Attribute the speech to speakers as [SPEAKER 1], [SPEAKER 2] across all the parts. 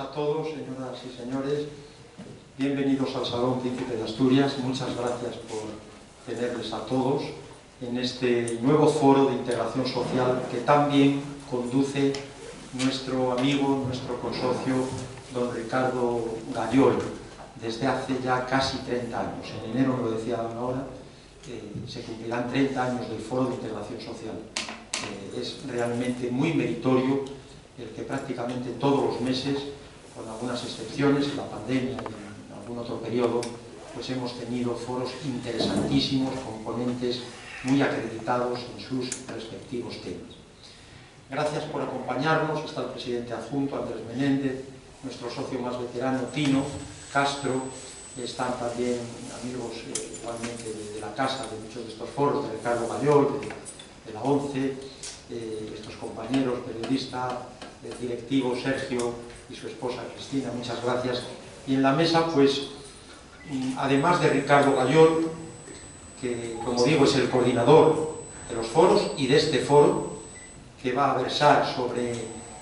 [SPEAKER 1] a todos, señoras y señores. Bienvenidos al Salón Príncipe de Asturias. Muchas gracias por tenerles a todos en este nuevo foro de integración social que también conduce nuestro amigo, nuestro consocio, don Ricardo Gallol, desde hace ya casi 30 años. En enero, me lo decía ahora, se cumplirán 30 años del Foro de Integración Social. Es realmente muy meritorio el que prácticamente todos los meses, con algunas excepciones, en la pandemia y en algún otro periodo, pues hemos tenido foros interesantísimos, con ponentes muy acreditados en sus respectivos temas. Gracias por acompañarnos. Está el presidente adjunto, Andrés Menéndez, nuestro socio más veterano, Tino Castro. Están también amigos igualmente de la casa de muchos de estos foros, de Ricardo Gallol, de la ONCE, estos compañeros, periodistas, el directivo Sergio y su esposa Cristina, muchas gracias. Y en la mesa, pues, además de Ricardo Gallol, que, como digo, es el coordinador de los foros y de este foro, que va a versar sobre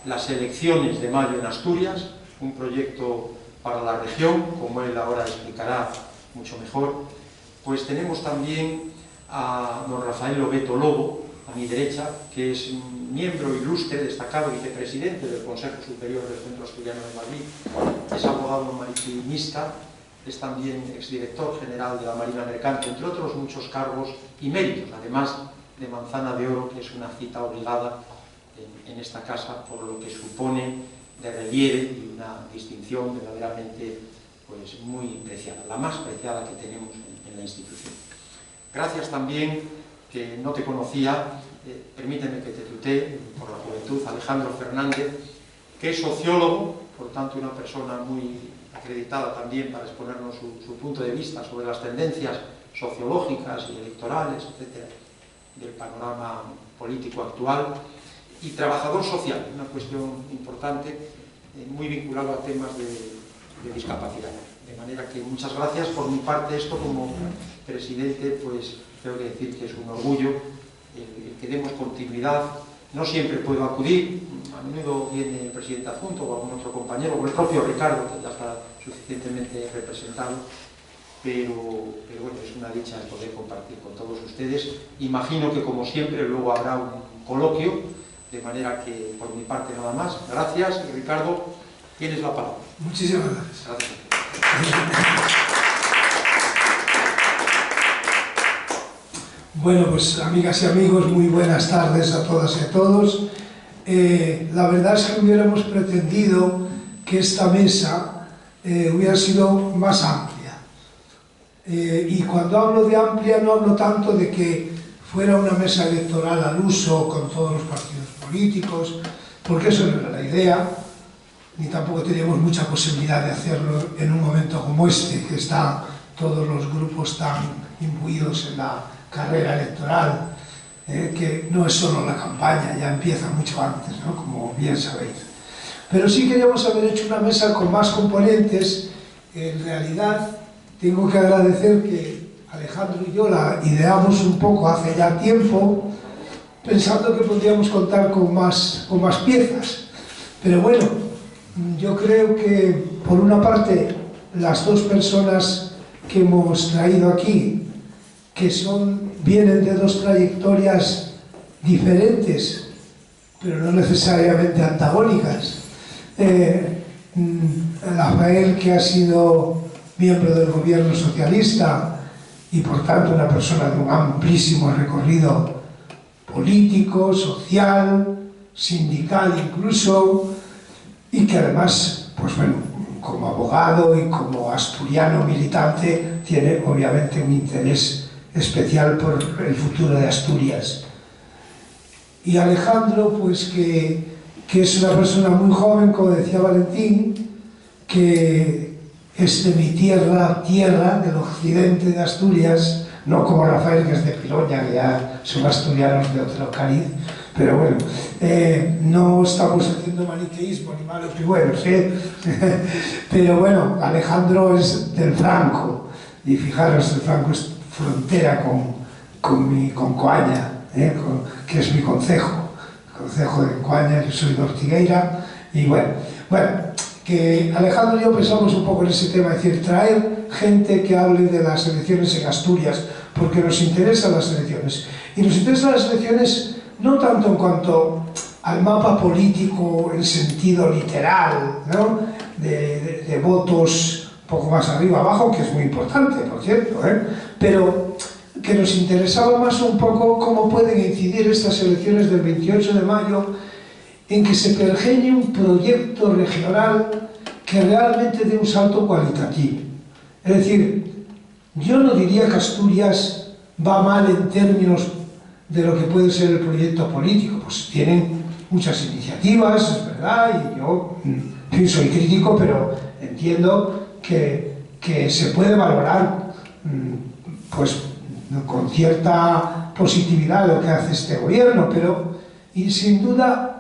[SPEAKER 1] las elecciones de mayo en Asturias, un proyecto para la región, como él ahora explicará mucho mejor. Pues tenemos también a don Rafael Lobeto Lobo, a mi derecha, que es miembro ilustre, destacado vicepresidente del Consejo Superior del Centro Asturiano de Madrid, es abogado maritimista, es también exdirector general de la Marina Mercante, entre otros muchos cargos y méritos, además de Manzana de Oro, que es una cita obligada en esta casa, por lo que supone de relieve y una distinción verdaderamente, pues, muy preciada, la más preciada que tenemos en la institución. Gracias también, que no te conocía, permíteme que te tutee por la juventud, Alejandro Fernández, que es sociólogo, por tanto una persona muy acreditada también para exponernos su punto de vista sobre las tendencias sociológicas y electorales, etcétera, del panorama político actual, y trabajador social, una cuestión importante, muy vinculado a temas de discapacidad. De manera que muchas gracias. Por mi parte, esto como presidente, pues tengo que decir que es un orgullo el que demos continuidad. No siempre puedo acudir, a menudo viene el presidente adjunto o algún otro compañero, o el propio Ricardo, que ya está suficientemente representado, pero bueno, es una dicha el poder compartir con todos ustedes. Imagino que, como siempre, luego habrá un coloquio, de manera que por mi parte nada más. Gracias, y Ricardo, tienes la palabra.
[SPEAKER 2] Muchísimas gracias. Bueno, pues amigas y amigos, muy buenas tardes a todas y a todos. La verdad es que hubiéramos pretendido que esta mesa hubiera sido más amplia. Y cuando hablo de amplia no hablo tanto de que fuera una mesa electoral al uso con todos los partidos políticos, porque eso no era la idea, ni tampoco teníamos mucha posibilidad de hacerlo en un momento como este, que están todos los grupos tan imbuidos en la carrera electoral, que no es solo la campaña, ya empieza mucho antes, ¿no? Como bien sabéis. Pero sí queríamos haber hecho una mesa con más componentes. En realidad tengo que agradecer que Alejandro y yo la ideamos un poco hace ya tiempo, pensando que podríamos contar con más piezas. Pero bueno, yo creo que, por una parte, las dos personas que hemos traído aquí, que vienen de dos trayectorias diferentes, pero no necesariamente antagónicas. Rafael, que ha sido miembro del gobierno socialista y, por tanto, una persona de un amplísimo recorrido político, social, sindical incluso, y que además, pues bueno, como abogado y como asturiano militante, tiene obviamente un interés especial por el futuro de Asturias. Y Alejandro, pues que es una persona muy joven, como decía Valentín, que es de mi tierra, del occidente de Asturias, no como Rafael, que es de Piloña, que ya son asturianos de otro cariz, pero bueno, no estamos haciendo maniqueísmo ni malos y buenos, pero bueno, Alejandro es del Franco, y fijaros, el Franco es frontera con Coaña, que es mi concejo, el concejo de Coaña. Yo soy de Ortigueira, y bueno, que Alejandro y yo pensamos un poco en ese tema, es decir, traer gente que hable de las elecciones en Asturias, porque nos interesan las elecciones. Y nos interesan las elecciones no tanto en cuanto al mapa político en sentido literal, ¿no? de votos un poco más arriba abajo, que es muy importante, por cierto, pero que nos interesaba más un poco cómo pueden incidir estas elecciones del 28 de mayo en que se pergeñe un proyecto regional que realmente dé un salto cualitativo. Es decir, yo no diría que Asturias va mal en términos de lo que puede ser el proyecto político, pues tienen muchas iniciativas, es verdad, y yo soy crítico, pero entiendo que se puede valorar pues con cierta positividad lo que hace este gobierno, pero y sin duda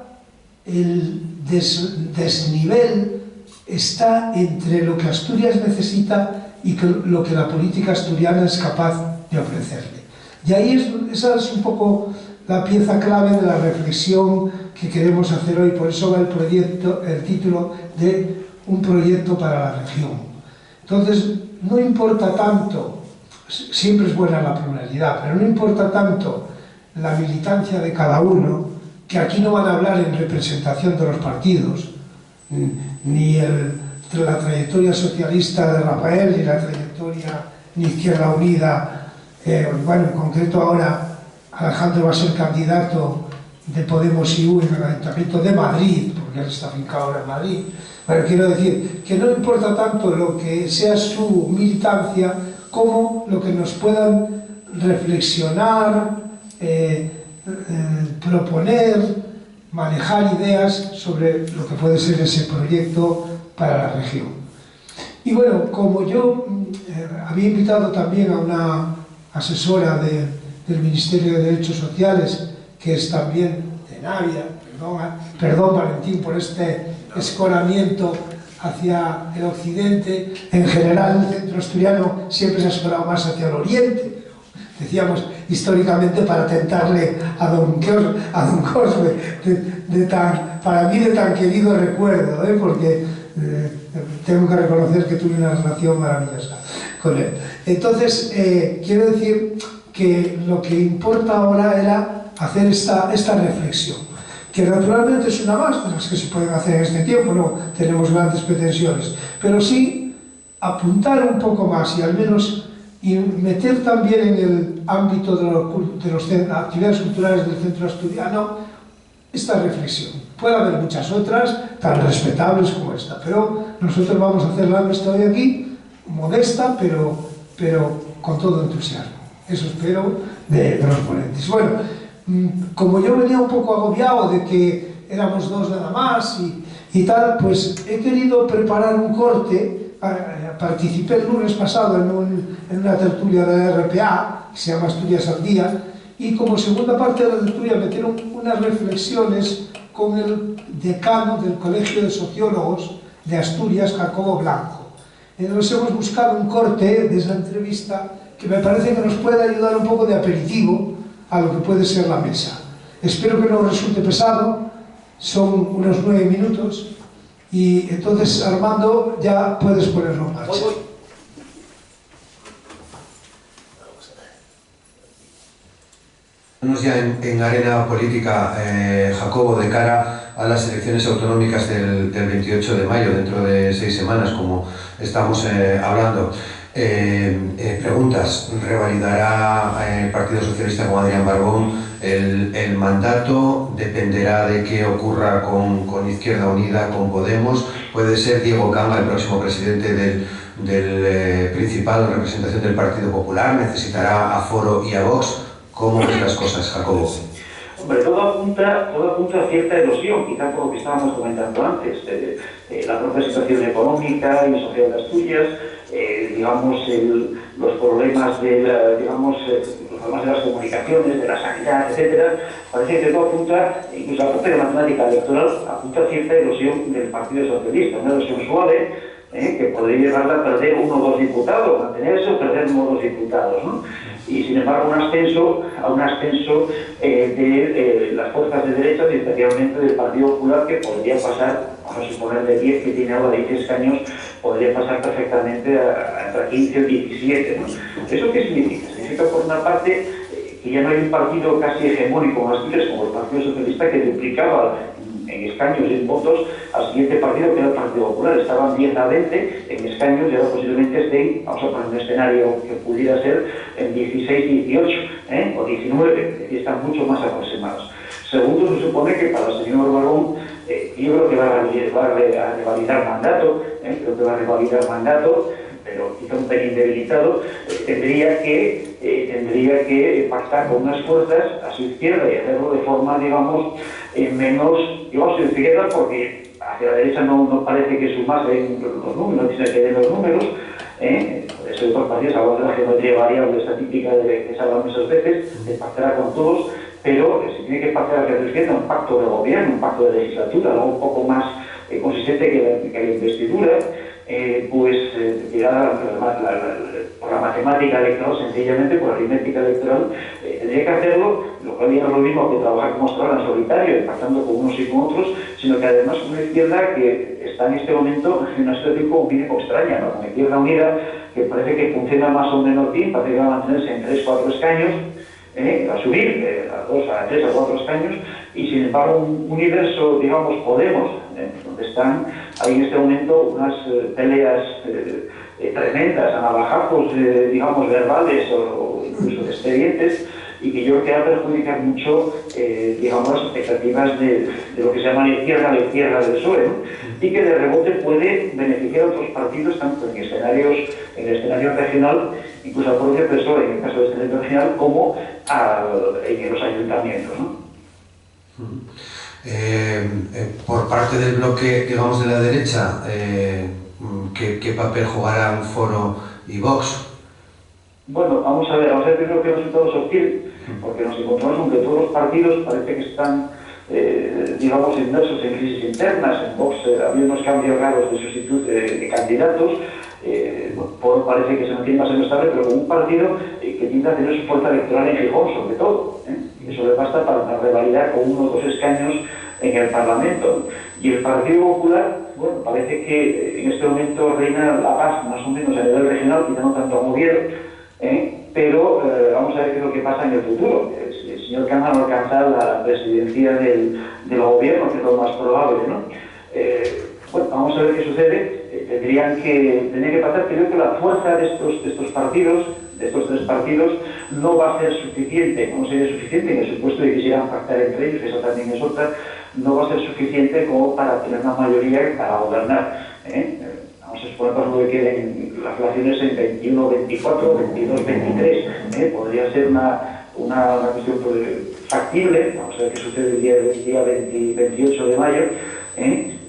[SPEAKER 2] el desnivel está entre lo que Asturias necesita y lo que la política asturiana es capaz de ofrecerle. Y ahí esa es un poco la pieza clave de la reflexión que queremos hacer hoy, por eso va el título de un proyecto para la región. Entonces, no importa tanto, siempre es buena la pluralidad, pero no importa tanto la militancia de cada uno, que aquí no van a hablar en representación de los partidos, ni la trayectoria socialista de Rafael, ni la trayectoria ni Izquierda Unida. Bueno, en concreto ahora Alejandro va a ser candidato de Podemos IU en el Ayuntamiento de Madrid, porque él está afincado ahora en Madrid. Pero quiero decir que no importa tanto lo que sea su militancia como lo que nos puedan reflexionar, proponer, manejar ideas sobre lo que puede ser ese proyecto para la región. Y bueno, como yo había invitado también a una asesora del Ministerio de Derechos Sociales, que es también de Navia, perdón Valentín por este escoramiento hacia el occidente, en general el centro asturiano siempre se ha escorado más hacia el oriente, decíamos históricamente para tentarle a don Cosme para mí de tan querido recuerdo, porque tengo que reconocer que tuve una relación maravillosa con él. Entonces, quiero decir que lo que importa ahora era hacer esta reflexión, que naturalmente es una más de las que se pueden hacer en este tiempo, no tenemos grandes pretensiones, pero sí apuntar un poco más y al menos y meter también en el ámbito de las actividades culturales del centro asturiano esta reflexión. Puede haber muchas otras tan respetables como esta, pero nosotros vamos a hacer la nuestra hoy aquí, modesta, pero con todo entusiasmo. Eso espero de los ponentes. Bueno, como yo venía un poco agobiado de que éramos dos nada más y tal, pues he querido preparar un corte. Participé el lunes pasado en una tertulia de la RPA, que se llama Asturias al Día, y como segunda parte de la tertulia metieron unas reflexiones con el decano del Colegio de Sociólogos de Asturias, Jacobo Blanco. Entonces hemos buscado un corte de esa entrevista que me parece que nos puede ayudar un poco de aperitivo a lo que puede ser la mesa. Espero que no resulte pesado, son unos 9 minutos, y entonces, Armando, ya puedes ponerlo en marcha.
[SPEAKER 3] Estamos ya en arena política, Jacobo, de cara a las elecciones autonómicas del 28 de mayo, dentro de 6 semanas, como estamos hablando. Preguntas, ¿revalidará el Partido Socialista con Adrián Barbón el mandato? ¿Dependerá de qué ocurra con Izquierda Unida, con Podemos? ¿Puede ser Diego Canga el próximo presidente del Principado en representación del Partido Popular? ¿Necesitará a Foro y a Vox? ¿Cómo ves las cosas, Jacobo?
[SPEAKER 4] Hombre, todo apunta a cierta erosión, quizá por lo que estábamos comentando antes, la propia situación económica y social de Asturias, digamos, los problemas de las comunicaciones, de la sanidad, etcétera. Parece que todo apunta, incluso la propia matemática electoral, apunta a cierta erosión del Partido Socialista, una erosión suave, que podría llevarla a perder 1 o 2 diputados, mantenerse o perder 1 o 2 diputados, ¿no? Y sin embargo un ascenso de las fuerzas de derecha y especialmente del Partido Popular, que podría pasar vamos a suponer de 10 que tiene ahora 10 escaños, podría pasar perfectamente a entre 15 o 17, ¿no? ¿Eso qué significa? Significa, por una parte, que ya no hay un partido casi hegemónico en Asturias como el Partido Socialista que duplicaba en escaños y en votos al siguiente partido, que era el Partido Popular. Estaban 10 a 20 en escaños y ahora posiblemente estén, vamos a poner un escenario que pudiera ser en 16, 18 o 19, y están mucho más aproximados. Segundo, se supone que para el señor Barbón, yo creo que va a revalidar mandato, pero quizá un pelín debilitado, tendría que pactar con unas fuerzas a su izquierda y hacerlo de forma, digamos, menos, digamos, a su izquierda, porque hacia la derecha no parece que sumasen los números, sino que den los números. Por eso otros partidos hablan de la geometría variable, esta típica de que se habla muchas veces, de pactar con todos, pero se tiene que pactar hacia la izquierda un pacto de gobierno, un pacto de legislatura, algo un poco más consistente que la investidura. Por la matemática electoral, sencillamente por la aritmética electoral, tendría que hacerlo, lo cual ya no es lo mismo que trabajar como hasta ahora en solitario, pactando con unos y con otros, sino que además una izquierda que está en este momento en una situación como mínimo extraña, ¿no? Una Izquierda Unida que parece que funciona más o menos bien, parece que va a mantenerse en 3-4 escaños, a subir a 2, a 3, a 4 escaños, y sin embargo un universo, digamos, Podemos, donde están hay en este momento unas peleas tremendas, a navajazos, digamos, verbales o incluso de expedientes, y que yo creo que va a perjudicar mucho, digamos, las expectativas de lo que se llama la izquierda del PSOE, ¿no? Y que de rebote puede beneficiar a otros partidos, tanto en el escenario regional, incluso al propio PSOE, en el caso del escenario regional, como en los ayuntamientos, ¿no?
[SPEAKER 3] Por parte del bloque, digamos, de la derecha, ¿qué papel jugarán Foro y Vox?
[SPEAKER 4] Bueno, vamos a ver primero qué resultados obtienen, porque nos encontramos con que todos los partidos parece que están, digamos, inmersos en crisis internas. En Vox había unos cambios raros de sustitución de candidatos. Foro parece que se mantiene más inestable, pero con un partido que tiende a tener su fuerza electoral en Gijón, sobre todo. Y eso le basta para revalidar con 1 o 2 escaños en el Parlamento. Y el Partido Popular, bueno, parece que en este momento reina la paz, más o menos a nivel regional, quizá no tanto a Oviedo, pero vamos a ver qué es lo que pasa en el futuro. Si el señor Cama no alcanza la presidencia del gobierno, que es lo más probable, ¿no? Bueno, vamos a ver qué sucede. Tendría que pasar. Creo que la fuerza de estos partidos, de estos 3 partidos, no va a ser suficiente, no sería suficiente en el supuesto de que quisieran pactar entre ellos, que eso también es otra, no va a ser suficiente como para tener una mayoría para gobernar. Vamos a suponer, por ejemplo, que queden las relaciones en 21, 24, 22, 23. Podría ser una cuestión factible. Vamos a ver qué sucede el día 28 de mayo.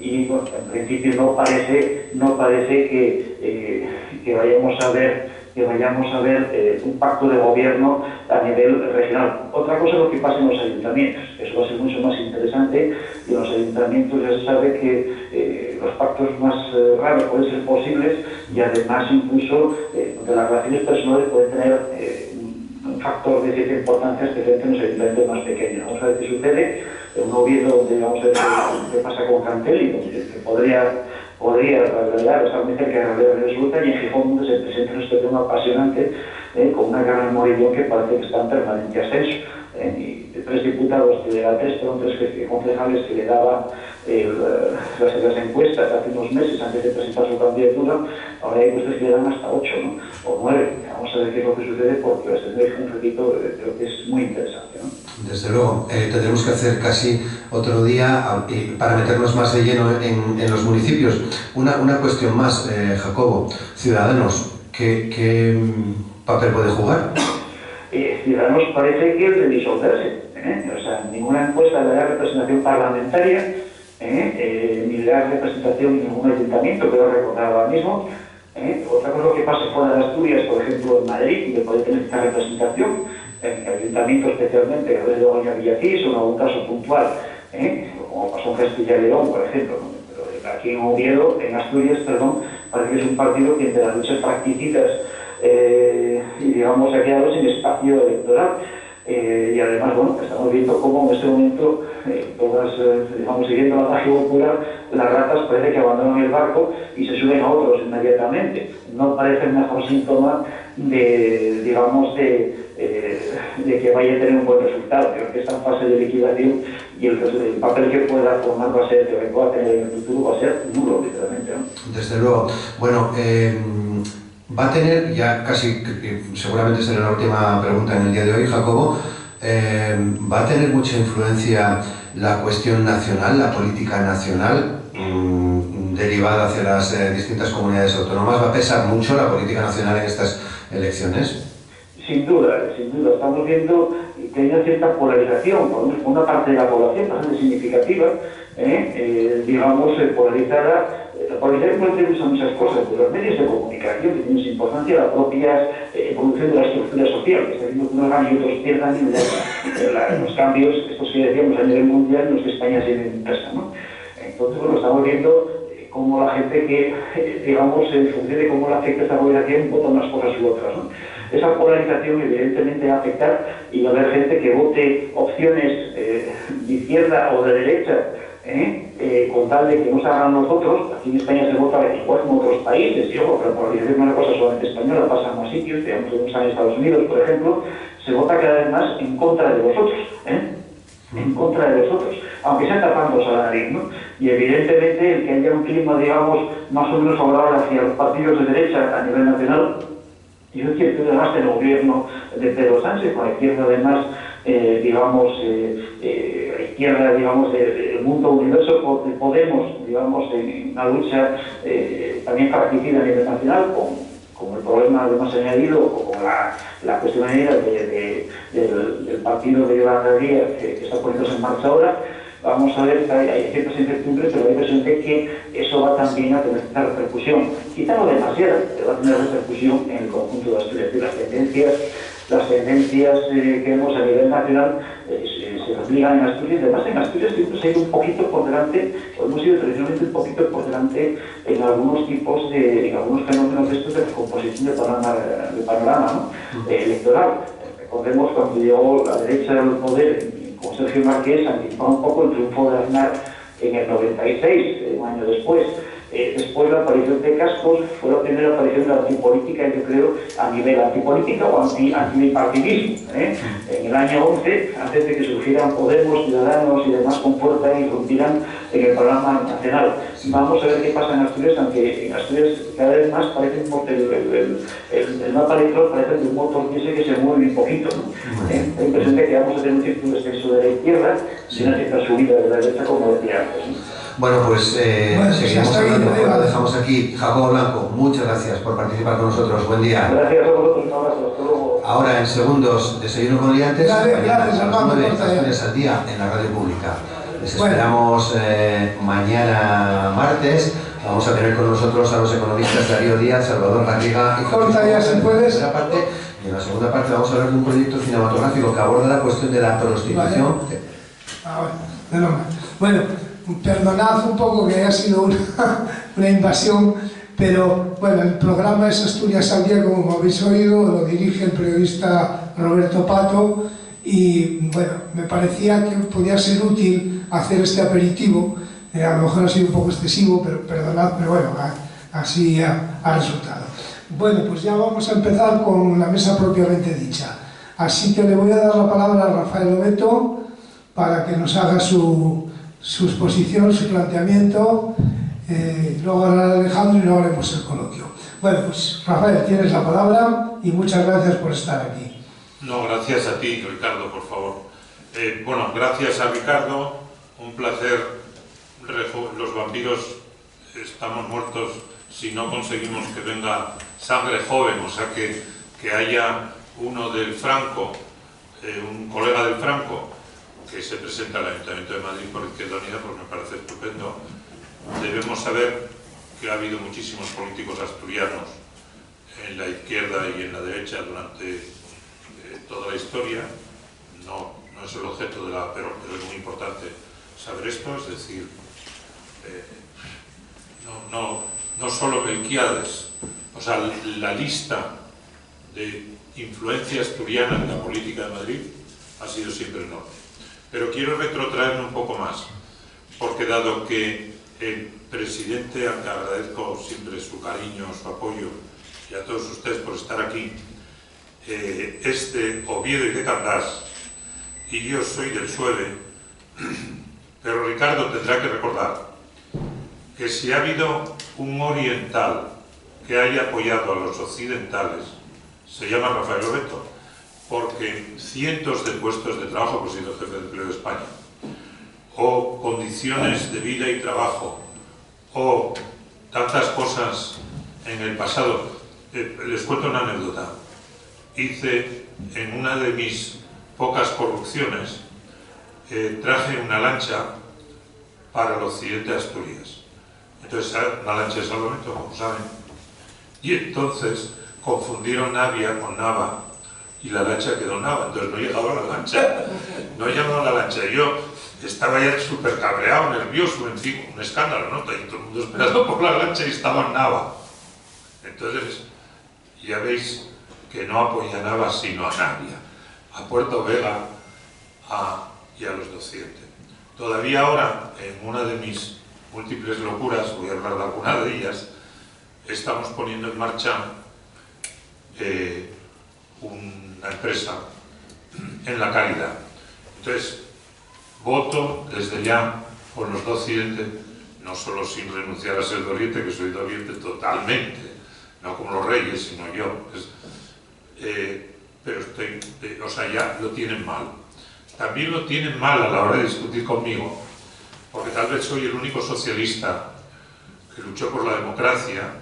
[SPEAKER 4] Y bueno, en principio no parece que vayamos a ver un pacto de gobierno a nivel regional. Otra cosa es lo que pasa en los ayuntamientos. Eso va a ser mucho más interesante, y en los ayuntamientos ya se sabe que los pactos más raros pueden ser posibles, y además incluso donde las relaciones personales pueden tener un factor de cierta importancia, especialmente en los ayuntamientos más pequeños. Vamos a ver qué sucede en un Oviedo, donde vamos a ver qué pasa con Cantelli, que podría realidad estar muy cerca de la realidad resulta, y en Gijón, donde se presenta una situación apasionante, con una gran Morillón que parece que está en permanente ascenso. Y de 3 diputados que le da 3, fueron 3 concejales que le daban las encuestas hace unos meses antes de presentar su candidatura. Ahora hay encuestas que le dan hasta 8, ¿no? O 9. Vamos a ver qué es lo que sucede, porque este un repito, creo que es muy interesante, ¿no?
[SPEAKER 3] Desde luego, tendremos que hacer casi otro día para meternos más de lleno en los municipios. Una cuestión más, Jacobo. Ciudadanos, ¿qué papel puede jugar?
[SPEAKER 4] Ciudadanos parece que es de disolverse. O sea, ninguna encuesta le da representación parlamentaria, ni le da representación en ningún ayuntamiento, que lo recordaba ahora mismo. Otra cosa que pasa fuera de Asturias, por ejemplo en Madrid, que puede tener esta representación, en el ayuntamiento especialmente, a veces de Doña Villacís, o en algún caso puntual, como pasó en Castilla y León, por ejemplo, ¿no? Pero aquí en Oviedo, en Asturias, perdón, parece que es un partido que entre las luchas practicitas y digamos ha quedado sin espacio electoral. y además, bueno, estamos viendo cómo en este momento, todas, digamos, siguiendo la magia popular, las ratas parece que abandonan el barco y se suben a otros inmediatamente. No parece el mejor síntoma de, digamos, de que vaya a tener un buen resultado. Creo que esta fase de liquidación y el papel que pueda formar va a ser, que pueda tener en el futuro, va a ser nulo, literalmente, ¿no?
[SPEAKER 3] Desde luego. Bueno, va a tener, ya casi, seguramente será la última pregunta en el día de hoy, Jacobo, ¿va a tener mucha influencia la cuestión nacional, la política nacional, derivada hacia las distintas comunidades autónomas? ¿Va a pesar mucho la política nacional en estas elecciones?
[SPEAKER 4] Sin duda, estamos viendo que hay una cierta polarización, por una parte de la población bastante significativa, digamos, polarizada. La polarización puede tener muchas cosas, de los medios de comunicación, que tienen su importancia, la propia evolución de la estructura social, que está haciendo que unos ganen y otros pierdan, y los cambios, estos que decíamos a nivel mundial, los que España se impresa, ¿no? Entonces, bueno, estamos viendo cómo la gente que, digamos, en función de cómo le afecta esta polarización, vota unas cosas u otras, ¿no? Esa polarización evidentemente va a afectar y va a haber gente que vote opciones de izquierda o de derecha, con tal de que no se hagan nosotros. Aquí en España se vota igual como en otros países, y ojo, pero la polarización no es una cosa solamente española, pasa en más sitios, digamos, en Estados Unidos, por ejemplo, se vota cada vez más en contra de los otros, en contra de los otros, aunque sean tapando a la nariz, ¿no? Y evidentemente el que haya un clima, digamos, más o menos favorable hacia los partidos de derecha a nivel nacional. Yo creo que además del gobierno de Pedro Sánchez, con la izquierda además, digamos, izquierda, digamos, del mundo universo de Podemos, digamos, en una lucha también particida a nivel nacional, con el problema además añadido, o con la cuestión añadida del partido de Yolanda Díaz que está poniéndose en marcha ahora. Vamos a ver que hay ciertas incertidumbres, pero hay impresión de que eso va también a tener cierta repercusión, quizá no demasiada, pero va a tener repercusión en el conjunto de Asturias. Las tendencias que vemos a nivel nacional se reflejan en Asturias. Además, en Asturias siempre se ha ido un poquito por delante, o hemos ido tradicionalmente un poquito por delante en algunos tipos en algunos fenómenos de estos de recomposición de panorama, ¿no? Electoral. Recordemos cuando llegó la derecha al poder, con Sergio Marqués, anticipó un poco el triunfo de Aznar en el 96, un año después. Después la aparición de Cascos fue la primera aparición de la antipolítica, yo creo, a nivel antipolítica o antipartidismo. En el año 11, antes de que surgieran Podemos, Ciudadanos y demás con fuerza e irrumpieran en el programa nacional. Vamos a ver qué pasa en Asturias, aunque en Asturias cada vez más parece el mapa electoral parece de un motor que se mueve un poquito, ¿no? La impresión de que vamos a tener un cierto descenso de la izquierda y una cierta subida de la derecha, como decía antes, ¿no?
[SPEAKER 3] Bueno, pues seguiremos hablando, lo dejamos aquí. Jacobo Blanco, muchas gracias por participar con nosotros. Buen día.
[SPEAKER 4] Gracias a vosotros, un abrazo. Hasta luego.
[SPEAKER 3] Ahora, en segundos, desayuno con liantes.
[SPEAKER 2] Gracias, Armando.
[SPEAKER 3] 9 Asturias al día en la radio pública. Les esperamos mañana martes. Vamos a tener con nosotros a los economistas Darío Díaz, Salvador Garriga y
[SPEAKER 2] Corta ya, si puedes.
[SPEAKER 3] Y en la segunda parte vamos a hablar de un proyecto cinematográfico que aborda la cuestión de la prostitución.
[SPEAKER 2] Bueno, perdonad un poco que haya sido una invasión, pero bueno, el programa es Asturias al día, como habéis oído, lo dirige el periodista Roberto Pato, y bueno, me parecía que podía ser útil hacer este aperitivo. A lo mejor ha sido un poco excesivo, pero perdonad, pero bueno, así ha resultado. Bueno, pues ya vamos a empezar con la mesa propiamente dicha. Así que le voy a dar la palabra a Rafael Obeto para que nos haga su exposición, su planteamiento. Luego hará Alejandro y luego haremos el coloquio. Bueno, pues Rafael, tienes la palabra y muchas gracias por estar aquí.
[SPEAKER 5] No, gracias a ti, Ricardo, por favor. Bueno, gracias a Ricardo, un placer. Los vampiros estamos muertos si no conseguimos que venga sangre joven, o sea que haya uno del Franco, un colega del Franco, que se presenta al Ayuntamiento de Madrid por Izquierda Unida, pues me parece estupendo. Debemos saber que ha habido muchísimos políticos asturianos en la izquierda y en la derecha durante toda la historia. No es el objeto de pero es muy importante saber esto, es decir, no solo Melquiades, o sea, la lista de influencia asturiana en la política de Madrid ha sido siempre enorme. Pero quiero retrotraerme un poco más, porque dado que el presidente, al que agradezco siempre su cariño, su apoyo, y a todos ustedes por estar aquí, es de Oviedo y de Candás, y yo soy del Sueve, pero Ricardo tendrá que recordar que si ha habido un oriental que haya apoyado a los occidentales, se llama Rafael Lobeto, porque cientos de puestos de trabajo, pues he sido jefe de empleo de España, o condiciones de vida y trabajo, o tantas cosas en el pasado. Les cuento una anécdota. Hice, en una de mis pocas corrupciones, traje una lancha para el occidente de Asturias. Entonces, una lancha de salvamento, como saben. Y entonces confundieron Navia con Nava, y la lancha quedó Nava, entonces no llegaba la lancha. No llegaba la lancha. Yo estaba ya súper cabreado, nervioso, en fin, un escándalo, ¿no? Y todo el mundo esperando por la lancha y estaba en Nava. Entonces, ya veis que no apoya a Nava sino a Navia, a Puerto Vega y a los de Occidente. Todavía ahora, en una de mis múltiples locuras, voy a hablar de alguna de ellas, estamos poniendo en marcha una empresa en la Caridad. Entonces, voto desde ya por los de Occidente, no solo sin renunciar a ser de Oriente, que soy de Oriente totalmente, no como los reyes, sino yo. Pero estoy, o sea, ya lo tienen mal. También lo tienen mal a la hora de discutir conmigo, porque tal vez soy el único socialista que luchó por la democracia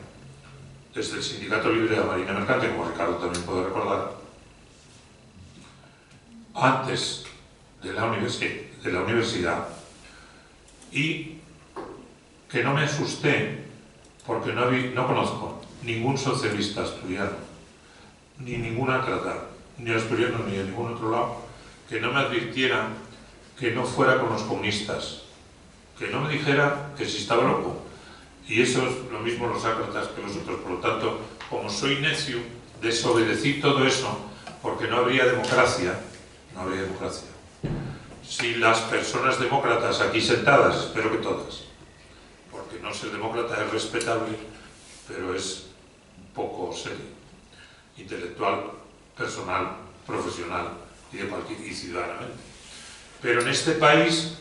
[SPEAKER 5] desde el Sindicato Libre de la Marina Mercante, como Ricardo también puede recordar, antes de la universidad, y que no me asusté porque no conozco ningún socialista asturiano, ni ningún ácrata, ni asturiano ni de ningún otro lado, que no me advirtiera que no fuera con los comunistas, que no me dijera que si estaba loco. Y eso es lo mismo los ácratas que los otros. Por lo tanto, como soy necio, desobedecí todo eso porque no habría democracia. No habría democracia. Si las personas demócratas aquí sentadas, espero que todas, porque no ser demócrata es respetable, pero es poco serio, intelectual, personal, profesional y ciudadanamente. Pero en este país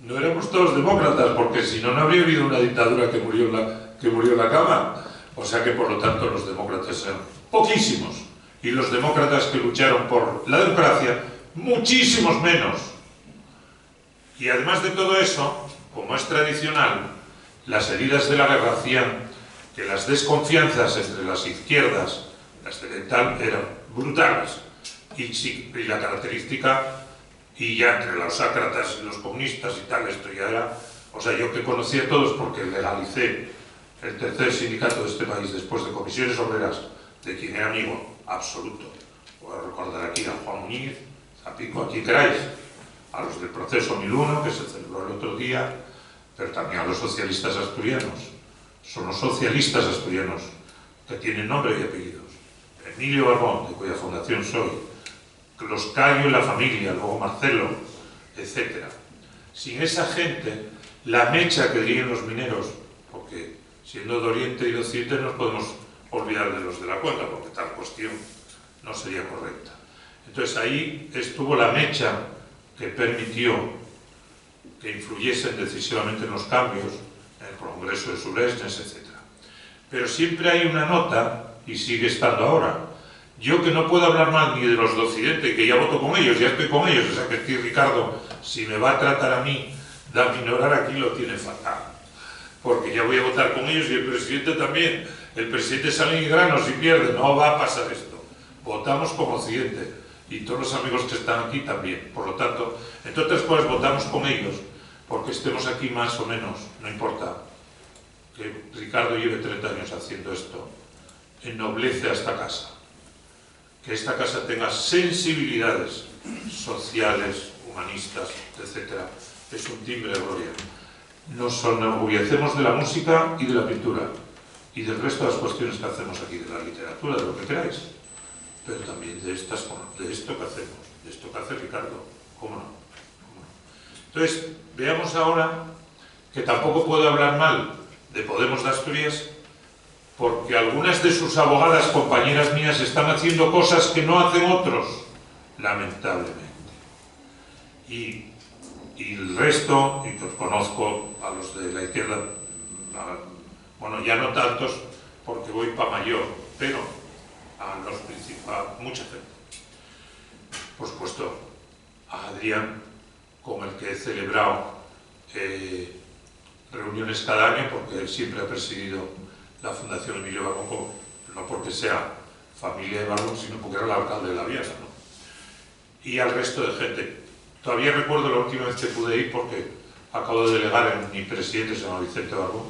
[SPEAKER 5] no éramos todos demócratas, porque si no, no habría habido una dictadura que murió en la cama. O sea que, por lo tanto, los demócratas eran poquísimos. Y los demócratas que lucharon por la democracia, muchísimos menos. Y además de todo eso, como es tradicional, las heridas de la guerra hacían que las desconfianzas entre las izquierdas, las de tal, eran brutales. Y la característica, y ya entre los ácratas y los comunistas y tal, esto ya era... O sea, yo que conocí a todos porque legalicé el tercer sindicato de este país después de Comisiones Obreras, de quien era amigo absoluto. Voy a recordar aquí a Juan Muñiz, a Pico, aquí queráis, a los del proceso 1001, que se celebró el otro día, pero también a los socialistas asturianos. Son los socialistas asturianos que tienen nombre y apellidos. Emilio Barbón, de cuya fundación soy, los Cayo y la familia, luego Marcelo, etc. Sin esa gente, la mecha que dirían los mineros, porque siendo de Oriente y de Occidente nos podemos olvidar de los de la cuenca, porque tal cuestión no sería correcta. Entonces ahí estuvo la mecha que permitió que influyesen decisivamente en los cambios, en el Congreso de Sulesnes, etc. Pero siempre hay una nota, y sigue estando ahora. Yo que no puedo hablar mal ni de los de Occidente, que ya voto con ellos, ya estoy con ellos, o sea que aquí Ricardo, si me va a tratar a mí de aminorar aquí, lo tiene fatal. Porque ya voy a votar con ellos y el presidente también. El presidente sale en granos y pierde, no va a pasar esto. Votamos como Occidente y todos los amigos que están aquí también. Por lo tanto, entre otras cosas, votamos con ellos porque estemos aquí más o menos, no importa. Que Ricardo lleve 30 años haciendo esto, ennoblece a esta casa. Que esta casa tenga sensibilidades sociales, humanistas, etc. Es un timbre de gloria. Nos enorgullecemos de la música y de la pintura y del resto de las cuestiones que hacemos aquí, de la literatura, de lo que queráis, pero también de esto que hacemos. esto que hace Ricardo, ¿cómo no? Entonces, veamos ahora que tampoco puedo hablar mal de Podemos de Asturias, porque algunas de sus abogadas, compañeras mías, están haciendo cosas que no hacen otros, lamentablemente. Y el resto, y pues conozco a los de la izquierda, bueno, ya no tantos, porque voy para mayor, pero a mucha gente. Por supuesto, a Adrián, con el que he celebrado reuniones cada año, porque él siempre ha presidido la Fundación Emilio Barbón, no porque sea familia de Barbón, sino porque era el alcalde de La Viana, ¿no? Y al resto de gente. Todavía recuerdo la última vez que pude ir, porque acabo de delegar en mi presidente, se llama Vicente Barbón,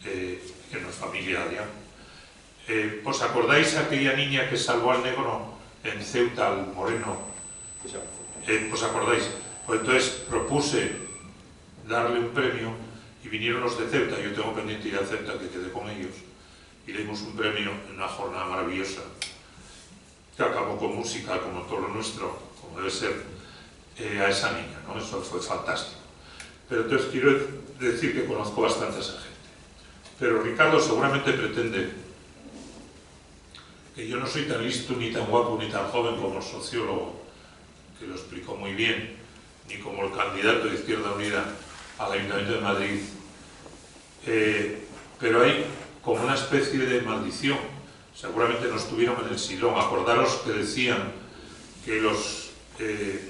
[SPEAKER 5] que no es familia de Adrián. ¿Os acordáis aquella niña que salvó al negro en Ceuta, al moreno? ¿Os acordáis? Pues entonces propuse darle un premio y vinieron los de Ceuta. Yo tengo pendiente ir a Ceuta, que quedé con ellos, y le dimos un premio en una jornada maravillosa que acabó con música, como todo lo nuestro, como debe ser, a esa niña, ¿no? Eso fue fantástico. Pero entonces quiero decir que conozco bastante a esa gente. Pero Ricardo seguramente pretende que yo no soy tan listo, ni tan guapo, ni tan joven como el sociólogo, que lo explicó muy bien, ni como el candidato de Izquierda Unida al Ayuntamiento de Madrid. Pero hay como una especie de maldición. Seguramente no estuvieron en el Silón. Acordaros que decían que los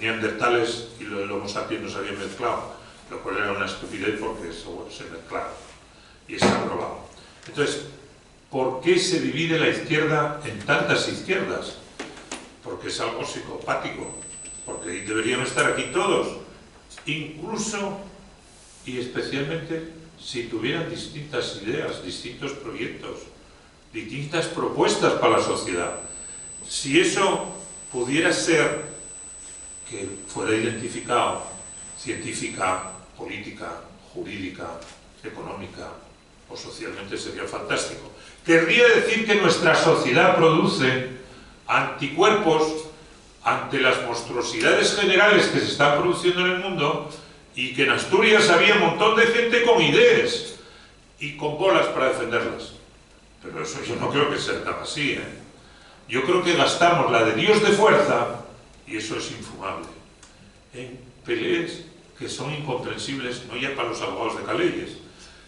[SPEAKER 5] neandertales y los Homo sapiens no se habían mezclado, lo cual era una estupidez porque eso se mezclaron y está probado. Entonces, ¿por qué se divide la izquierda en tantas izquierdas? Porque es algo psicopático, porque deberían estar aquí todos, incluso y especialmente si tuvieran distintas ideas, distintos proyectos, distintas propuestas para la sociedad. Si eso pudiera ser que fuera identificado científica, política, jurídica, económica o socialmente, sería fantástico. Querría decir que nuestra sociedad produce anticuerpos ante las monstruosidades generales que se están produciendo en el mundo, y que en Asturias había un montón de gente con ideas y con bolas para defenderlas. Pero eso yo no creo que sea tan así, ¿eh? Yo creo que gastamos la de Dios de fuerza, y eso es infumable, en peleas que son incomprensibles, no ya para los abogados de Calelles,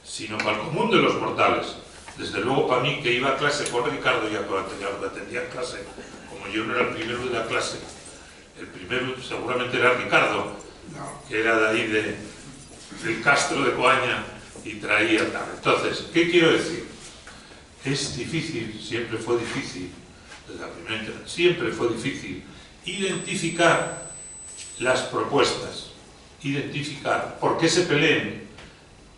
[SPEAKER 5] sino para el común de los mortales. Desde luego para mí, que iba a clase con Ricardo, ya que atendía clase, como yo no era el primero de la clase, el primero seguramente era Ricardo, que era de ahí del Castro de Coaña, y traía tal. Entonces, ¿qué quiero decir? Es difícil, siempre fue difícil, desde la primera intervención, siempre fue difícil identificar las propuestas, identificar por qué se peleen.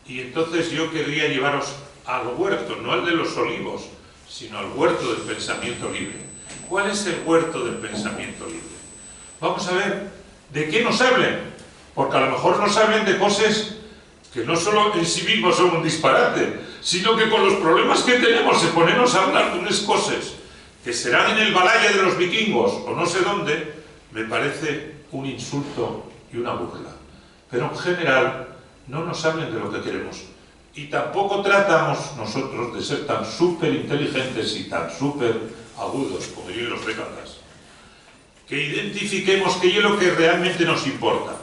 [SPEAKER 5] Y entonces yo querría llevaros al huerto, no al de los olivos, sino al huerto del pensamiento libre. ¿Cuál es el huerto del pensamiento libre? Vamos a ver de qué nos hablen, porque a lo mejor nos hablen de cosas que no solo en sí mismos son un disparate, sino que con los problemas que tenemos se ponemos a hablar de unas cosas que serán en el Balaya de los vikingos o no sé dónde, me parece un insulto y una burla. Pero en general no nos hablen de lo que queremos. Y tampoco tratamos nosotros de ser tan súper inteligentes y tan súper agudos, como dirían los décadas, que identifiquemos qué es lo que realmente nos importa.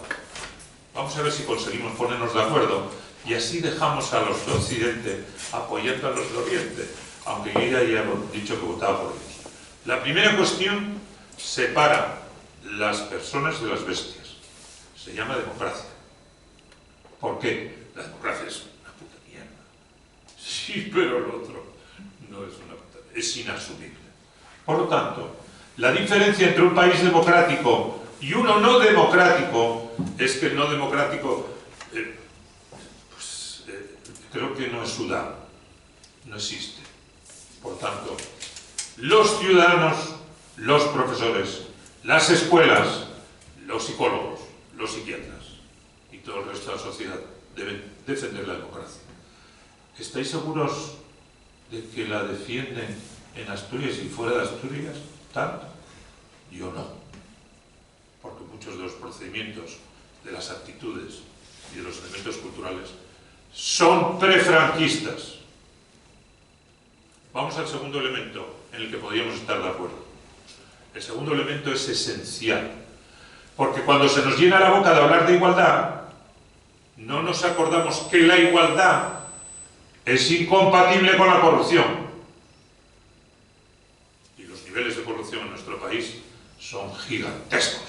[SPEAKER 5] Vamos a ver si conseguimos ponernos de acuerdo, y así dejamos a los de Occidente apoyando a los de Oriente, aunque yo ya he dicho que votaba por ellos. La primera cuestión separa las personas de las bestias. Se llama democracia. ¿Por qué? La democracia es una puta mierda. Sí, pero el otro no es una puta mierda. Es inasumible. Por lo tanto, la diferencia entre un país democrático y uno no democrático es que el no democrático, creo que no es Sudán, no existe. Por tanto, los ciudadanos, los profesores, las escuelas, los psicólogos, los psiquiatras y todo el resto de la sociedad deben defender la democracia. ¿Estáis seguros de que la defienden en Asturias y fuera de Asturias tanto? Yo no. muchos de los procedimientos, de las actitudes y de los elementos culturales son prefranquistas. Vamos al segundo elemento en el que podríamos estar de acuerdo. El segundo elemento es esencial, porque cuando se nos llena la boca de hablar de igualdad, no nos acordamos que la igualdad es incompatible con la corrupción. Y los niveles de corrupción en nuestro país son gigantescos.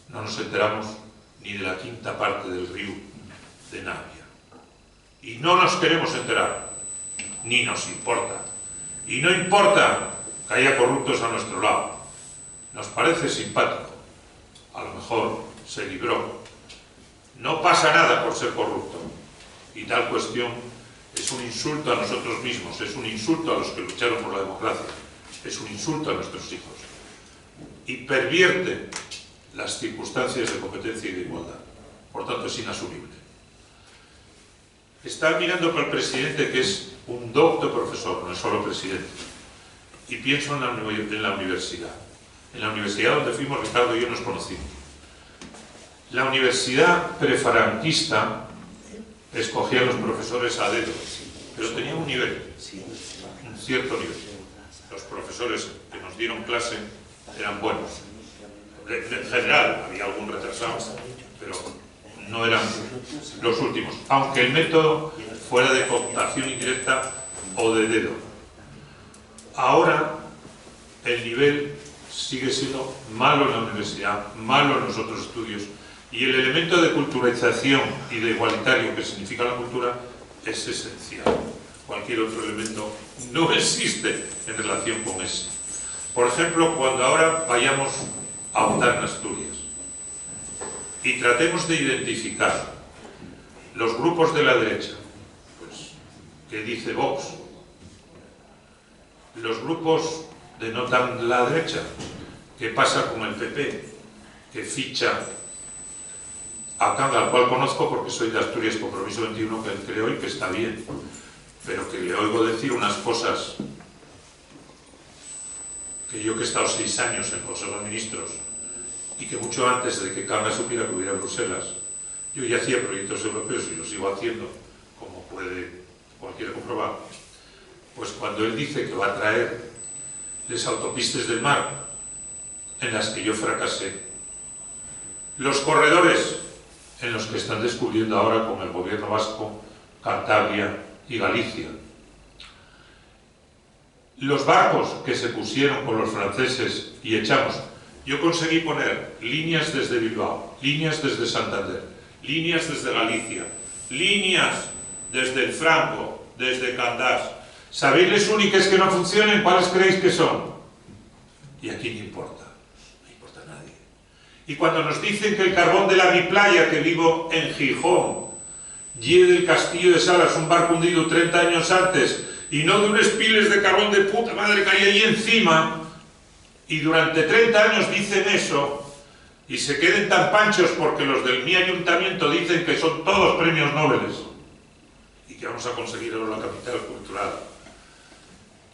[SPEAKER 5] No nos enteramos ni de la quinta parte del río de Navia. Y no nos queremos enterar, ni nos importa. Y no importa que haya corruptos a nuestro lado. Nos parece simpático. A lo mejor se libró. No pasa nada por ser corrupto. Y tal cuestión es un insulto a nosotros mismos, es un insulto a los que lucharon por la democracia, es un insulto a nuestros hijos. Y pervierte las circunstancias de competencia y de igualdad. Por tanto, es inasumible. Está mirando para el presidente, que es un docto profesor, no es solo presidente. Y pienso en la universidad. En la universidad donde fuimos, Ricardo y yo nos conocimos. La universidad prefranquista escogía a los profesores a dedo, pero tenía un nivel, un cierto nivel. Los profesores que nos dieron clase eran buenos. En general, había algún retrasado, pero no eran los últimos, aunque el método fuera de cooptación indirecta o de dedo. Ahora, el nivel sigue siendo malo en la universidad, malo en los otros estudios, y el elemento de culturalización y de igualitario que significa la cultura es esencial. Cualquier otro elemento no existe en relación con ese. Por ejemplo, cuando ahora vayamos a votar en Asturias y tratemos de identificar los grupos de la derecha, pues, que dice Vox, los grupos de no tan la derecha, que pasa con el PP, que ficha a Canga, al cual conozco porque soy de Asturias Compromiso 21, que él creo y que está bien, pero que le oigo decir unas cosas que yo, que he estado 6 años en Consejo de Ministros y que mucho antes de que Canga supiera que hubiera Bruselas, yo ya hacía proyectos europeos y los sigo haciendo, como puede cualquiera comprobar, pues cuando él dice que va a traer las autopistas del mar en las que yo fracasé, los corredores en los que están descubriendo ahora con el gobierno vasco, Cantabria y Galicia, los barcos que se pusieron con los franceses y echamos. Yo conseguí poner líneas desde Bilbao, líneas desde Santander, líneas desde Galicia, líneas desde el Franco, desde Candás. ¿Sabéis las únicas que no funcionan? ¿Cuáles creéis que son? ¿Y a quién importa? No importa a nadie. Y cuando nos dicen que el carbón de la mi playa, que vivo en Gijón, lleve del Castillo de Salas, un barco hundido 30 años antes, y no de unos piles de carbón de puta madre que hay ahí encima, y durante 30 años dicen eso, y se queden tan panchos porque los del mi ayuntamiento dicen que son todos premios Nobel, y que vamos a conseguir ahora la capital cultural.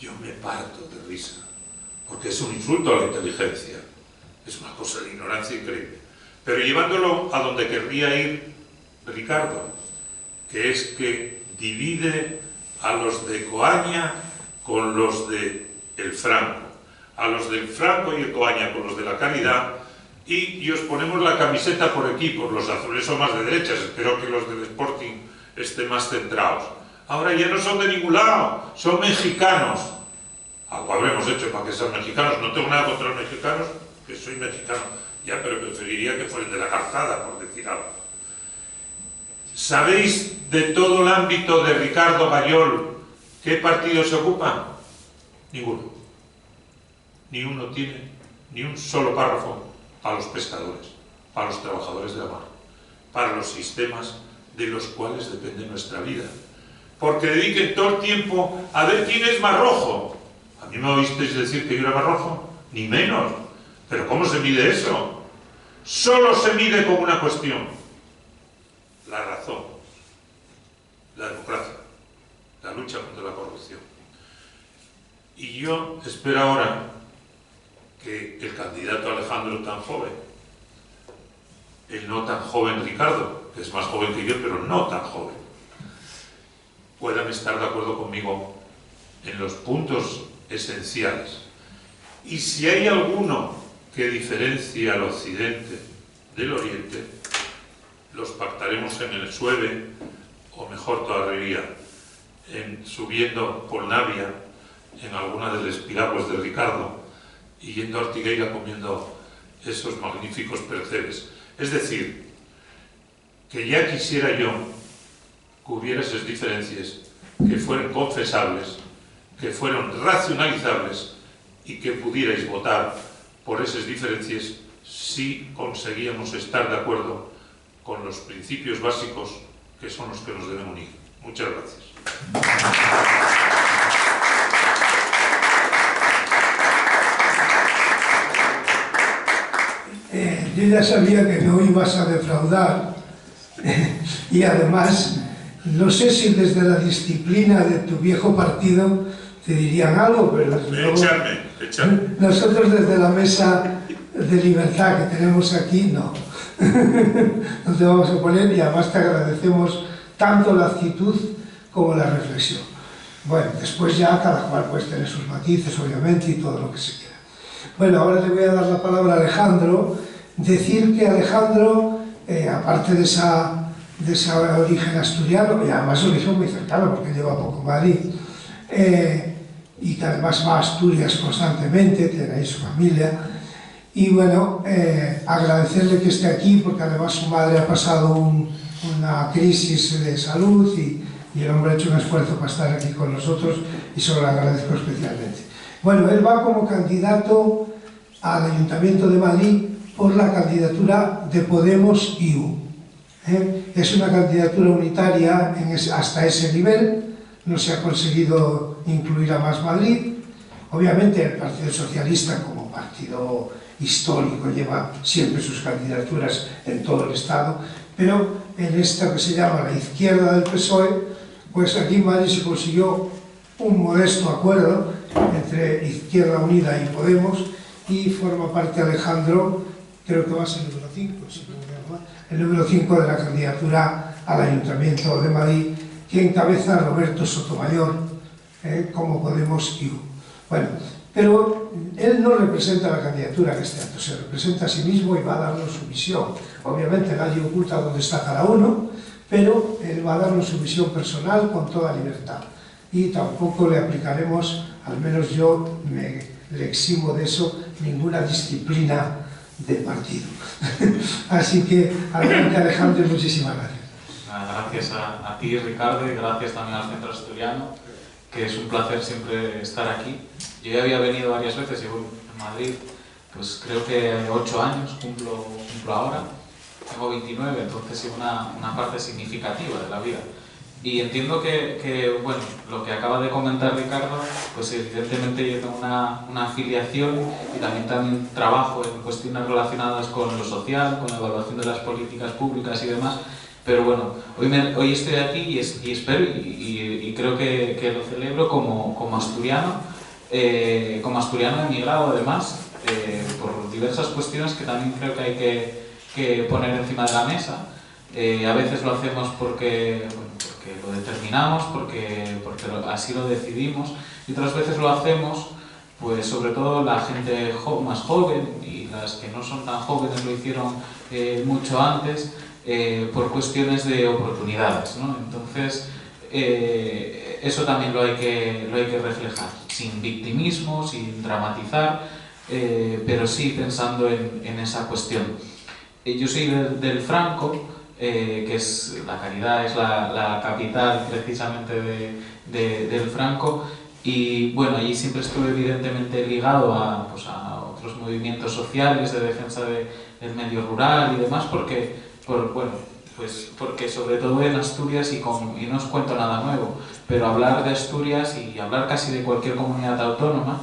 [SPEAKER 5] Yo me parto de risa, porque es un insulto a la inteligencia, es una cosa de ignorancia increíble. Pero llevándolo a donde querría ir Ricardo, que es que divide a los de Coaña con los de el Franco, a los del Franco y el Coaña con los de la Caridad, y os ponemos la camiseta por equipos. Los azules son más de derechas, espero que los del Sporting estén más centrados. Ahora ya no son de ningún lado, son mexicanos. Algo habremos hecho para que sean mexicanos. No tengo nada contra los mexicanos, que soy mexicano ya, pero preferiría que fueran de la Calzada, por decir algo. ¿Sabéis de todo el ámbito de Ricardo Gayol qué partido se ocupa? Ninguno. Ni uno tiene ni un solo párrafo para los pescadores, para los trabajadores de la mar, para los sistemas de los cuales depende nuestra vida. Porque dediquen todo el tiempo a ver quién es más rojo. ¿A mí me oísteis decir que yo era más rojo? Ni menos. ¿Pero cómo se mide eso? Solo se mide con una cuestión: la razón, la democracia, la lucha contra la corrupción. Y yo espero ahora que el candidato Alejandro, tan joven, el no tan joven Ricardo, que es más joven que yo, pero no tan joven, puedan estar de acuerdo conmigo en los puntos esenciales. Y si hay alguno que diferencie al Occidente del Oriente, los pactaremos en el Sueve, o mejor todavía, subiendo por Navia, en alguna de las piraguas de Ricardo, y yendo a Ortigueira comiendo esos magníficos percebes. Es decir, que ya quisiera yo que hubiera esas diferencias que fueran confesables, que fueran racionalizables y que pudierais votar por esas diferencias si conseguíamos estar de acuerdo con los principios básicos que son los que nos deben unir. Muchas gracias.
[SPEAKER 2] Yo ya sabía que no ibas a defraudar y además no sé si desde la disciplina de tu viejo partido te dirían algo, pero desde luego,
[SPEAKER 5] Echarme.
[SPEAKER 2] nosotros desde la mesa de libertad que tenemos aquí, no. No te vamos a poner y además te agradecemos tanto la actitud como la reflexión. Bueno, después ya cada cual puede tener sus matices, obviamente, y todo lo que se quiera. Bueno, ahora le voy a dar la palabra a Alejandro. Decir que Alejandro, aparte de ese origen asturiano, y además origen muy cercano, porque lleva poco Madrid, y que además va a Asturias constantemente, tiene ahí su familia, y bueno, agradecerle que esté aquí, porque además su madre ha pasado una crisis de salud y el hombre ha hecho un esfuerzo para estar aquí con nosotros y se lo agradezco especialmente. Bueno, él va como candidato al Ayuntamiento de Madrid por la candidatura de Podemos-IU. Es una candidatura unitaria hasta ese nivel, no se ha conseguido incluir a Más Madrid. Obviamente el Partido Socialista, como partido histórico, lleva siempre sus candidaturas en todo el Estado, pero en esta que se llama la izquierda del PSOE, pues aquí en Madrid se consiguió un modesto acuerdo entre Izquierda Unida y Podemos, y forma parte Alejandro, creo que va a ser el número 5, si no me acuerdo mal, el número 5 de la candidatura al Ayuntamiento de Madrid, que encabeza Roberto Sotomayor, como Podemos-IU. Bueno, pero él no representa la candidatura en este acto, se representa a sí mismo y va a darnos su visión. Obviamente nadie oculta dónde está cada uno, pero él va a darnos su visión personal con toda libertad. Y tampoco le aplicaremos, al menos yo le eximo de eso, ninguna disciplina de partido. Así que, adelante Alejandro, y muchísimas gracias.
[SPEAKER 6] Gracias a ti, Ricardo, y gracias también al Centro Asturiano, que es un placer siempre estar aquí. Yo ya había venido varias veces, llevo en Madrid, pues creo que 8 años, cumplo ahora, tengo 29, entonces es una parte significativa de la vida. Y entiendo que bueno, lo que acaba de comentar Ricardo, pues evidentemente yo tengo una afiliación y también trabajo en cuestiones relacionadas con lo social, con la evaluación de las políticas públicas y demás. Pero bueno, hoy estoy aquí y espero y creo que lo celebro como asturiano emigrado además, por diversas cuestiones que también creo que hay que poner encima de la mesa. A veces lo hacemos porque lo determinamos, porque así lo decidimos, y otras veces lo hacemos, pues sobre todo la gente más joven y las que no son tan jóvenes lo hicieron mucho antes, por cuestiones de oportunidades, ¿no? Entonces, eso también lo hay que reflejar, sin victimismo, sin dramatizar, pero sí pensando en esa cuestión. Yo soy del Franco, que es la Caridad, es la capital precisamente del Franco, y bueno, allí siempre estuve evidentemente ligado a otros movimientos sociales de defensa del medio rural y demás, porque sobre todo en Asturias, y no os cuento nada nuevo, pero hablar de Asturias y hablar casi de cualquier comunidad autónoma,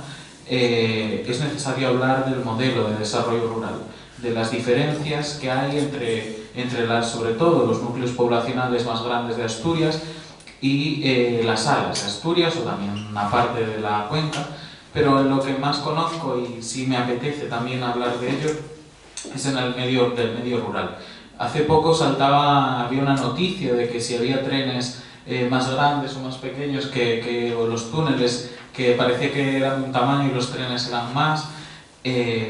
[SPEAKER 6] es necesario hablar del modelo de desarrollo rural, de las diferencias que hay entre sobre todo los núcleos poblacionales más grandes de Asturias y las salas de Asturias, o también una parte de la cuenca, pero lo que más conozco, y sí me apetece también hablar de ello, es en el del medio rural. Hace poco había una noticia de que si había trenes más grandes o más pequeños o los túneles que parecía que eran de un tamaño y los trenes eran más.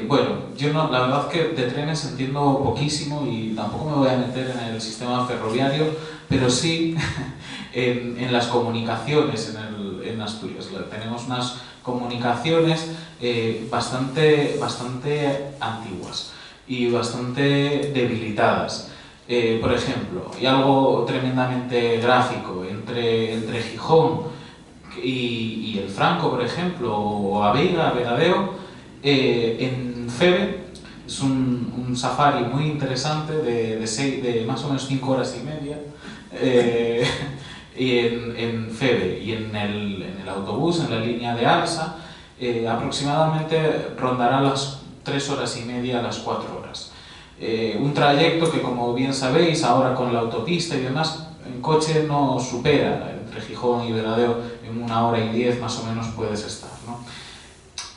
[SPEAKER 6] Bueno, yo no, la verdad que de trenes entiendo poquísimo y tampoco me voy a meter en el sistema ferroviario, pero sí en las comunicaciones en Asturias. Tenemos unas comunicaciones bastante antiguas y bastante debilitadas. Por ejemplo, y algo tremendamente gráfico, entre Gijón y el Franco, por ejemplo, o Vegadeo, en Feve, es un safari muy interesante de más o menos 5 horas y media, y en Feve, y en el autobús, en la línea de Alsa, aproximadamente rondará las 3 horas y media a las 4 horas. Un trayecto que, como bien sabéis, ahora con la autopista y demás, en coche no supera, entre Gijón y Vegadeo, en 1 hora y 10 más o menos puedes estar, ¿no?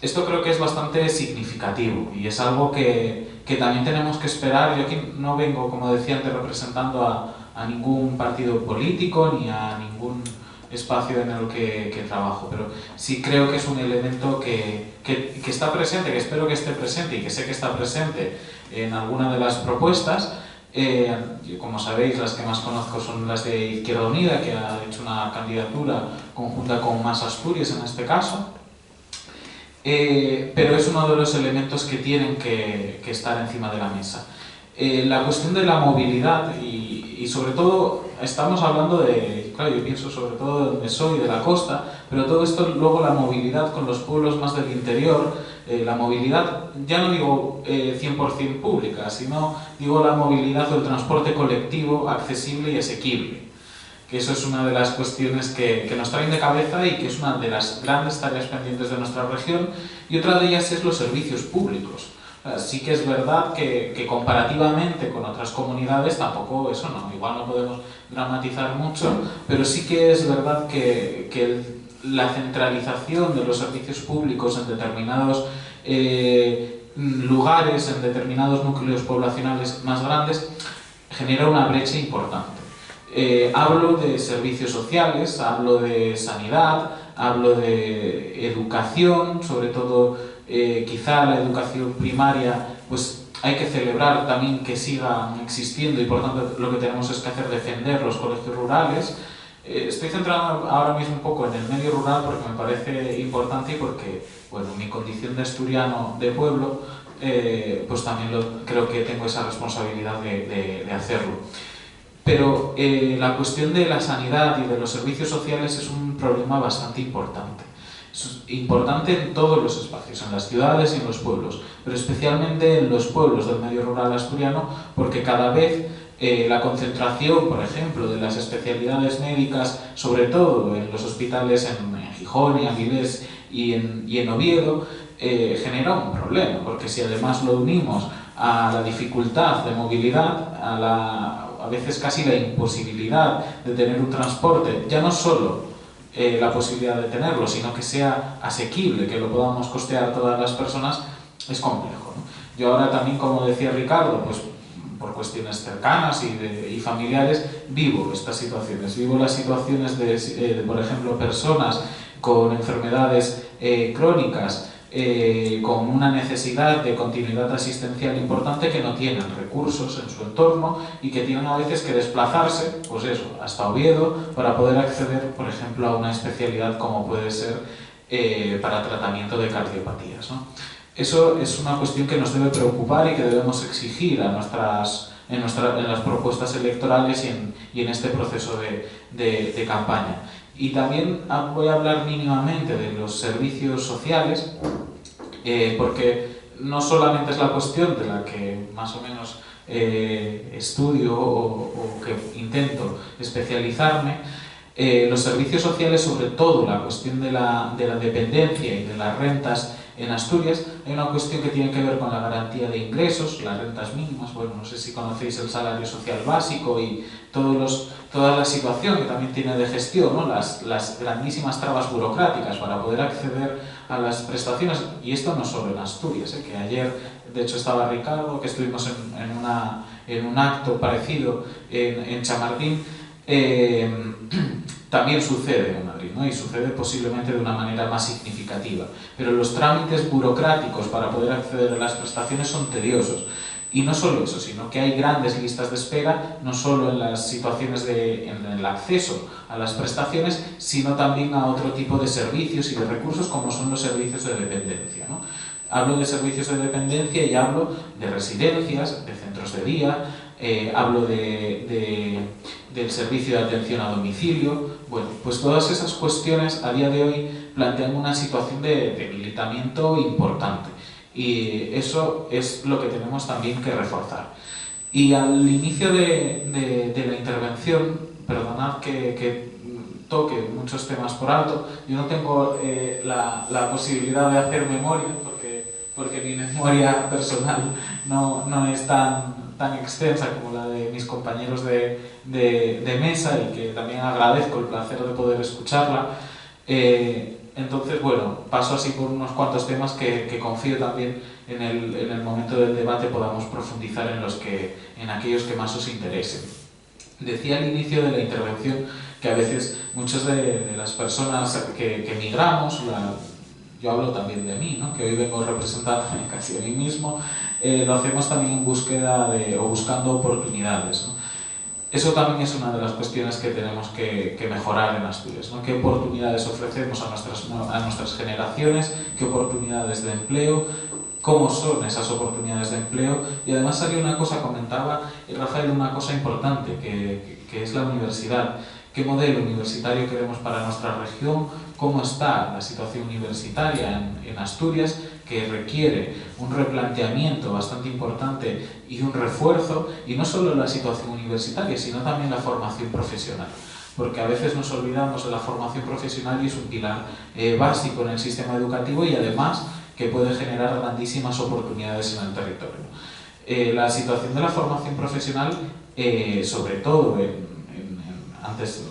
[SPEAKER 6] Esto creo que es bastante significativo y es algo que también tenemos que esperar. Yo aquí no vengo, como decía antes, representando a ningún partido político ni a ningún espacio en el que trabajo, pero sí creo que es un elemento que está presente, que espero que esté presente y que sé que está presente en alguna de las propuestas. Como sabéis, las que más conozco son las de Izquierda Unida, que ha hecho una candidatura conjunta con Más Asturias en este caso. Pero es uno de los elementos que tienen que estar encima de la mesa. La cuestión de la movilidad y sobre todo estamos hablando de, claro, yo pienso sobre todo de donde soy, de la costa, pero todo esto luego la movilidad con los pueblos más del interior, la movilidad, ya no digo 100% pública, sino digo la movilidad o el transporte colectivo accesible y asequible. Que eso es una de las cuestiones que nos traen de cabeza y que es una de las grandes tareas pendientes de nuestra región, y otra de ellas es los servicios públicos. Sí que es verdad que comparativamente con otras comunidades tampoco, eso no, igual no podemos dramatizar mucho, pero sí que es verdad que la centralización de los servicios públicos en determinados lugares, en determinados núcleos poblacionales más grandes, genera una brecha importante. Hablo de servicios sociales, hablo de sanidad, hablo de educación, sobre todo quizá la educación primaria, pues hay que celebrar también que siga existiendo y por tanto lo que tenemos es que hacer defender los colegios rurales. Estoy centrado ahora mismo un poco en el medio rural porque me parece importante y porque, bueno, mi condición de asturiano de pueblo, pues también creo que tengo esa responsabilidad de hacerlo. Pero la cuestión de la sanidad y de los servicios sociales es un problema bastante importante. Es importante en todos los espacios, en las ciudades y en los pueblos, pero especialmente en los pueblos del medio rural asturiano, porque cada vez la concentración, por ejemplo, de las especialidades médicas, sobre todo en los hospitales en Gijón y Avilés y en Oviedo, genera un problema, porque si además lo unimos a la dificultad de movilidad, a veces casi la imposibilidad de tener un transporte, ya no solo la posibilidad de tenerlo, sino que sea asequible, que lo podamos costear todas las personas, es complejo, ¿no? Yo ahora también, como decía Ricardo, pues por cuestiones cercanas y familiares, vivo estas situaciones. Vivo las situaciones de, por ejemplo, personas con enfermedades crónicas, con una necesidad de continuidad asistencial importante, que no tienen recursos en su entorno y que tienen a veces que desplazarse, pues eso, hasta Oviedo para poder acceder, por ejemplo, a una especialidad como puede ser para tratamiento de cardiopatías, ¿no? Eso es una cuestión que nos debe preocupar y que debemos exigir en las propuestas electorales y en este proceso de campaña. Y también voy a hablar mínimamente de los servicios sociales, porque no solamente es la cuestión de la que más o menos estudio o que intento especializarme. Los servicios sociales, sobre todo la cuestión de la dependencia y de las rentas, en Asturias, hay una cuestión que tiene que ver con la garantía de ingresos, las rentas mínimas. Bueno, no sé si conocéis el salario social básico y toda la situación que también tiene de gestión, ¿no? Las grandísimas trabas burocráticas para poder acceder a las prestaciones. Y esto no solo en Asturias, que ayer, de hecho, estaba Ricardo, que estuvimos en un acto parecido en Chamartín. También sucede en Madrid, ¿no? Y sucede posiblemente de una manera más significativa. Pero los trámites burocráticos para poder acceder a las prestaciones son tediosos. Y no solo eso, sino que hay grandes listas de espera, no solo en las situaciones en el acceso a las prestaciones, sino también a otro tipo de servicios y de recursos, como son los servicios de dependencia, ¿no? Hablo de servicios de dependencia y hablo de residencias, de centros de día, hablo del servicio de atención a domicilio. Bueno, pues todas esas cuestiones a día de hoy plantean una situación de debilitamiento importante, y eso es lo que tenemos también que reforzar. Y al inicio de la intervención, perdonad que toque muchos temas por alto, yo no tengo la posibilidad de hacer memoria, porque mi memoria personal no es tan extensa como la de mis compañeros de mesa, y que también agradezco el placer de poder escucharla. Entonces, bueno, paso así por unos cuantos temas que confío también en el momento del debate podamos profundizar en aquellos que más os interesen. Decía al inicio de la intervención que a veces muchas de las personas que migramos, yo hablo también de mí, ¿no? Que hoy vengo representando casi a mí mismo, lo hacemos también en búsqueda o buscando oportunidades, ¿no? Eso también es una de las cuestiones que tenemos que mejorar en Asturias, ¿no? ¿Qué oportunidades ofrecemos a nuestras generaciones? ¿Qué oportunidades de empleo? ¿Cómo son esas oportunidades de empleo? Y además había una cosa, comentaba Rafael, una cosa importante, que es la universidad. ¿Qué modelo universitario queremos para nuestra región? ¿Cómo está la situación universitaria en Asturias? Que requiere un replanteamiento bastante importante y un refuerzo, y no solo la situación universitaria, sino también la formación profesional. Porque a veces nos olvidamos de la formación profesional, y es un pilar básico en el sistema educativo, y además que puede generar grandísimas oportunidades en el territorio. La situación de la formación profesional, sobre todo antes,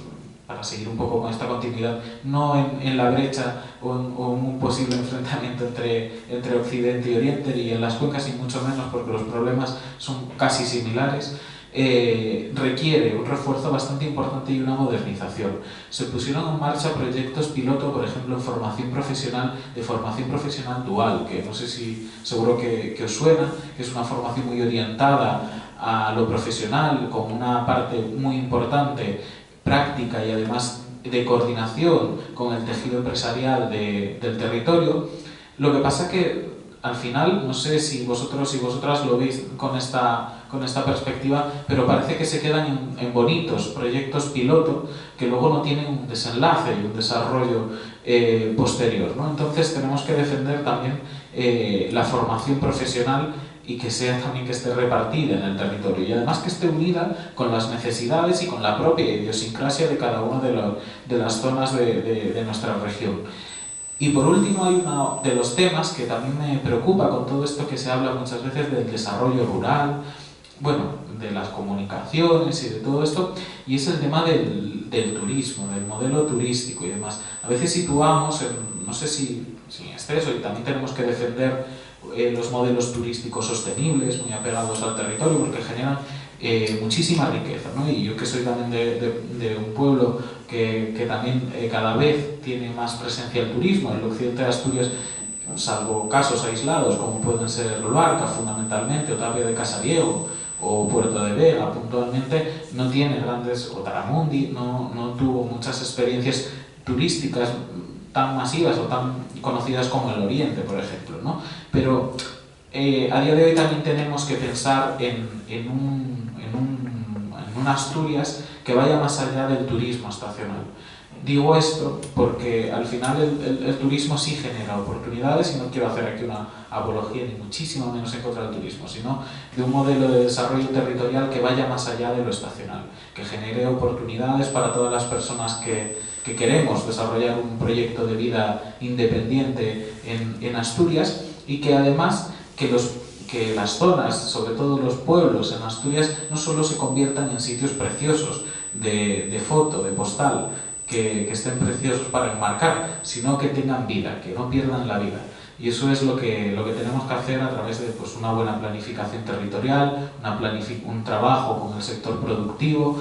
[SPEAKER 6] para seguir un poco con esta continuidad, no en la brecha o en un posible enfrentamiento entre Occidente y Oriente, y en las cuencas, y mucho menos, porque los problemas son casi similares, requiere un refuerzo bastante importante y una modernización. Se pusieron en marcha proyectos piloto, por ejemplo, en formación profesional, de formación profesional dual, que no sé si, seguro que os suena, que es una formación muy orientada a lo profesional, con una parte muy importante práctica y además de coordinación con el tejido empresarial del territorio. Lo que pasa que al final, no sé si vosotros y vosotras lo veis con esta perspectiva, pero parece que se quedan en bonitos proyectos piloto que luego no tienen un desenlace y un desarrollo posterior, ¿no? Entonces tenemos que defender también la formación profesional, y que sea también que esté repartida en el territorio, y además que esté unida con las necesidades y con la propia idiosincrasia de cada una de las zonas de nuestra región. Y por último, hay uno de los temas que también me preocupa con todo esto que se habla muchas veces del desarrollo rural, bueno, de las comunicaciones y de todo esto, y es el tema del turismo, del modelo turístico y demás. A veces situamos, no sé si en exceso, y también tenemos que defender los modelos turísticos sostenibles, muy apegados al territorio, porque generan muchísima riqueza, ¿no? Y yo, que soy también de un pueblo que también cada vez tiene más presencia el turismo, el occidente de Asturias, salvo casos aislados como pueden ser Luarca fundamentalmente, o Tapia de Casariego, o Puerto de Vega puntualmente, no tiene grandes, o Taramundi, no tuvo muchas experiencias turísticas tan masivas o tan conocidas como el Oriente, por ejemplo, ¿no? Pero a día de hoy también tenemos que pensar en un Asturias que vaya más allá del turismo estacional. Digo esto porque al final el turismo sí genera oportunidades, y no quiero hacer aquí una apología ni muchísimo menos en contra del turismo, sino de un modelo de desarrollo territorial que vaya más allá de lo estacional, que genere oportunidades para todas las personas que queremos desarrollar un proyecto de vida independiente en Asturias, y que además que las zonas, sobre todo los pueblos en Asturias, no solo se conviertan en sitios preciosos de foto, de postal, que estén preciosos para enmarcar, sino que tengan vida, que no pierdan la vida. Y eso es lo que tenemos que hacer a través de pues, una buena planificación territorial, un trabajo con el sector productivo,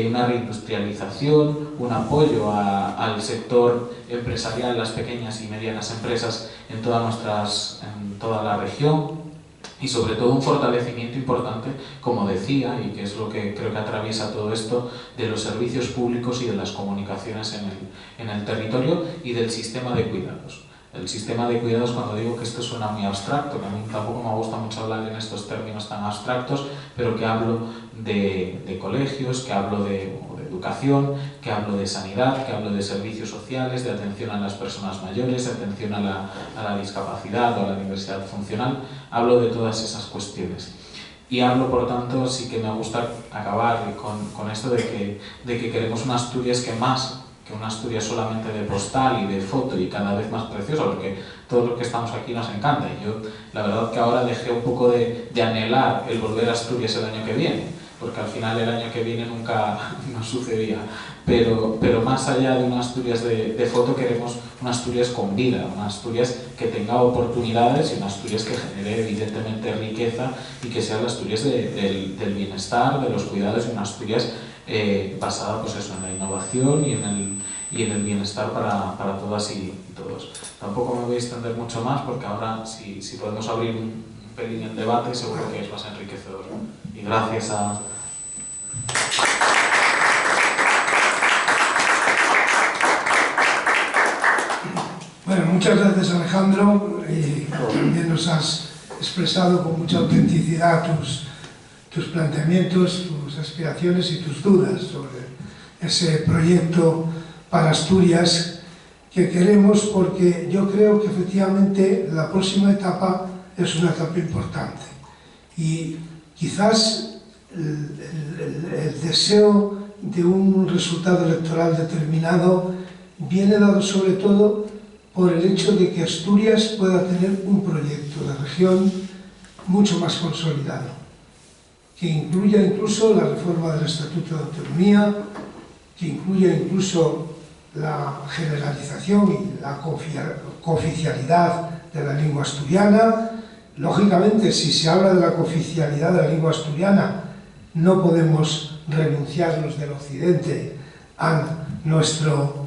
[SPEAKER 6] una reindustrialización, un apoyo al sector empresarial, las pequeñas y medianas empresas en toda la región, y sobre todo un fortalecimiento importante, como decía, y que es lo que creo que atraviesa todo esto, de los servicios públicos y de las comunicaciones en el territorio, y del sistema de cuidados. El sistema de cuidados, cuando digo que esto suena muy abstracto, que a mí tampoco me gusta mucho hablar en estos términos tan abstractos, pero que hablo de colegios, que hablo de educación, que hablo de sanidad, que hablo de servicios sociales, de atención a las personas mayores, de atención a la discapacidad o a la diversidad funcional. Hablo de todas esas cuestiones. Y hablo, por tanto, sí que me gusta acabar con esto de que queremos una Asturias que una Asturias solamente de postal y de foto y cada vez más preciosa, porque todos los que estamos aquí nos encanta. Y yo, la verdad que ahora dejé un poco de anhelar el volver a Asturias el año que viene, porque al final el año que viene nunca nos sucedía. Pero más allá de una Asturias de foto, queremos una Asturias con vida, una Asturias que tenga oportunidades y una Asturias que genere evidentemente riqueza, y que sea la Asturias del bienestar, de los cuidados, y una Asturias basada pues eso, en la innovación y en el bienestar para todas y todos. Tampoco me voy a extender mucho más, porque ahora si podemos abrir un pelín el debate, seguro que es más enriquecedor. Y gracias a...
[SPEAKER 2] Bueno, muchas gracias, Alejandro. También nos has expresado con mucha autenticidad tus planteamientos, tus aspiraciones y tus dudas sobre ese proyecto para Asturias que queremos, porque yo creo que efectivamente la próxima etapa es una etapa importante. Y quizás el deseo de un resultado electoral determinado viene dado sobre todo por el hecho de que Asturias pueda tener un proyecto de región mucho más consolidado, que incluya incluso la reforma del Estatuto de Autonomía, que incluya incluso la generalización y la cooficialidad de la lengua asturiana. Lógicamente, si se habla de la cooficialidad de la lengua asturiana, no podemos renunciar los del occidente a nuestro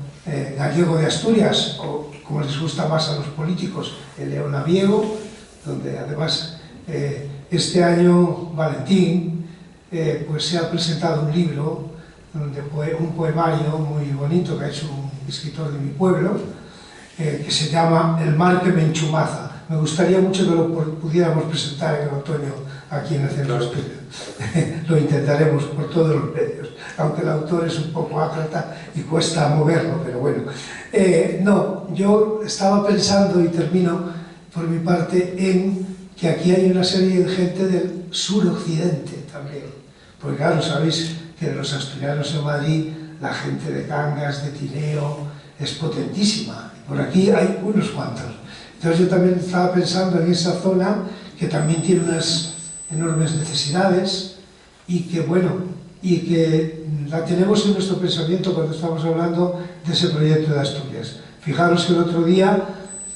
[SPEAKER 2] gallego de Asturias, o como les gusta más a los políticos, el leonaviego, donde además este año Valentín pues se ha presentado un libro, un poemario muy bonito que ha hecho un escritor de mi pueblo, que se llama El mar que me enchumaza. Me gustaría mucho que lo pudiéramos presentar en el otoño aquí en el Centro Asturias. Lo intentaremos por todos los medios, aunque el autor es un poco ácrata y cuesta moverlo, pero bueno. No, yo estaba pensando, y termino por mi parte, en que aquí hay una serie de gente del suroccidente también. Porque claro, sabéis que de los asturianos en Madrid, la gente de Cangas, de Tineo, es potentísima. Por aquí hay unos cuantos. Entonces yo también estaba pensando en esa zona que también tiene unas enormes necesidades y que, bueno, y que la tenemos en nuestro pensamiento cuando estamos hablando de ese proyecto de Asturias. Fijaros que el otro día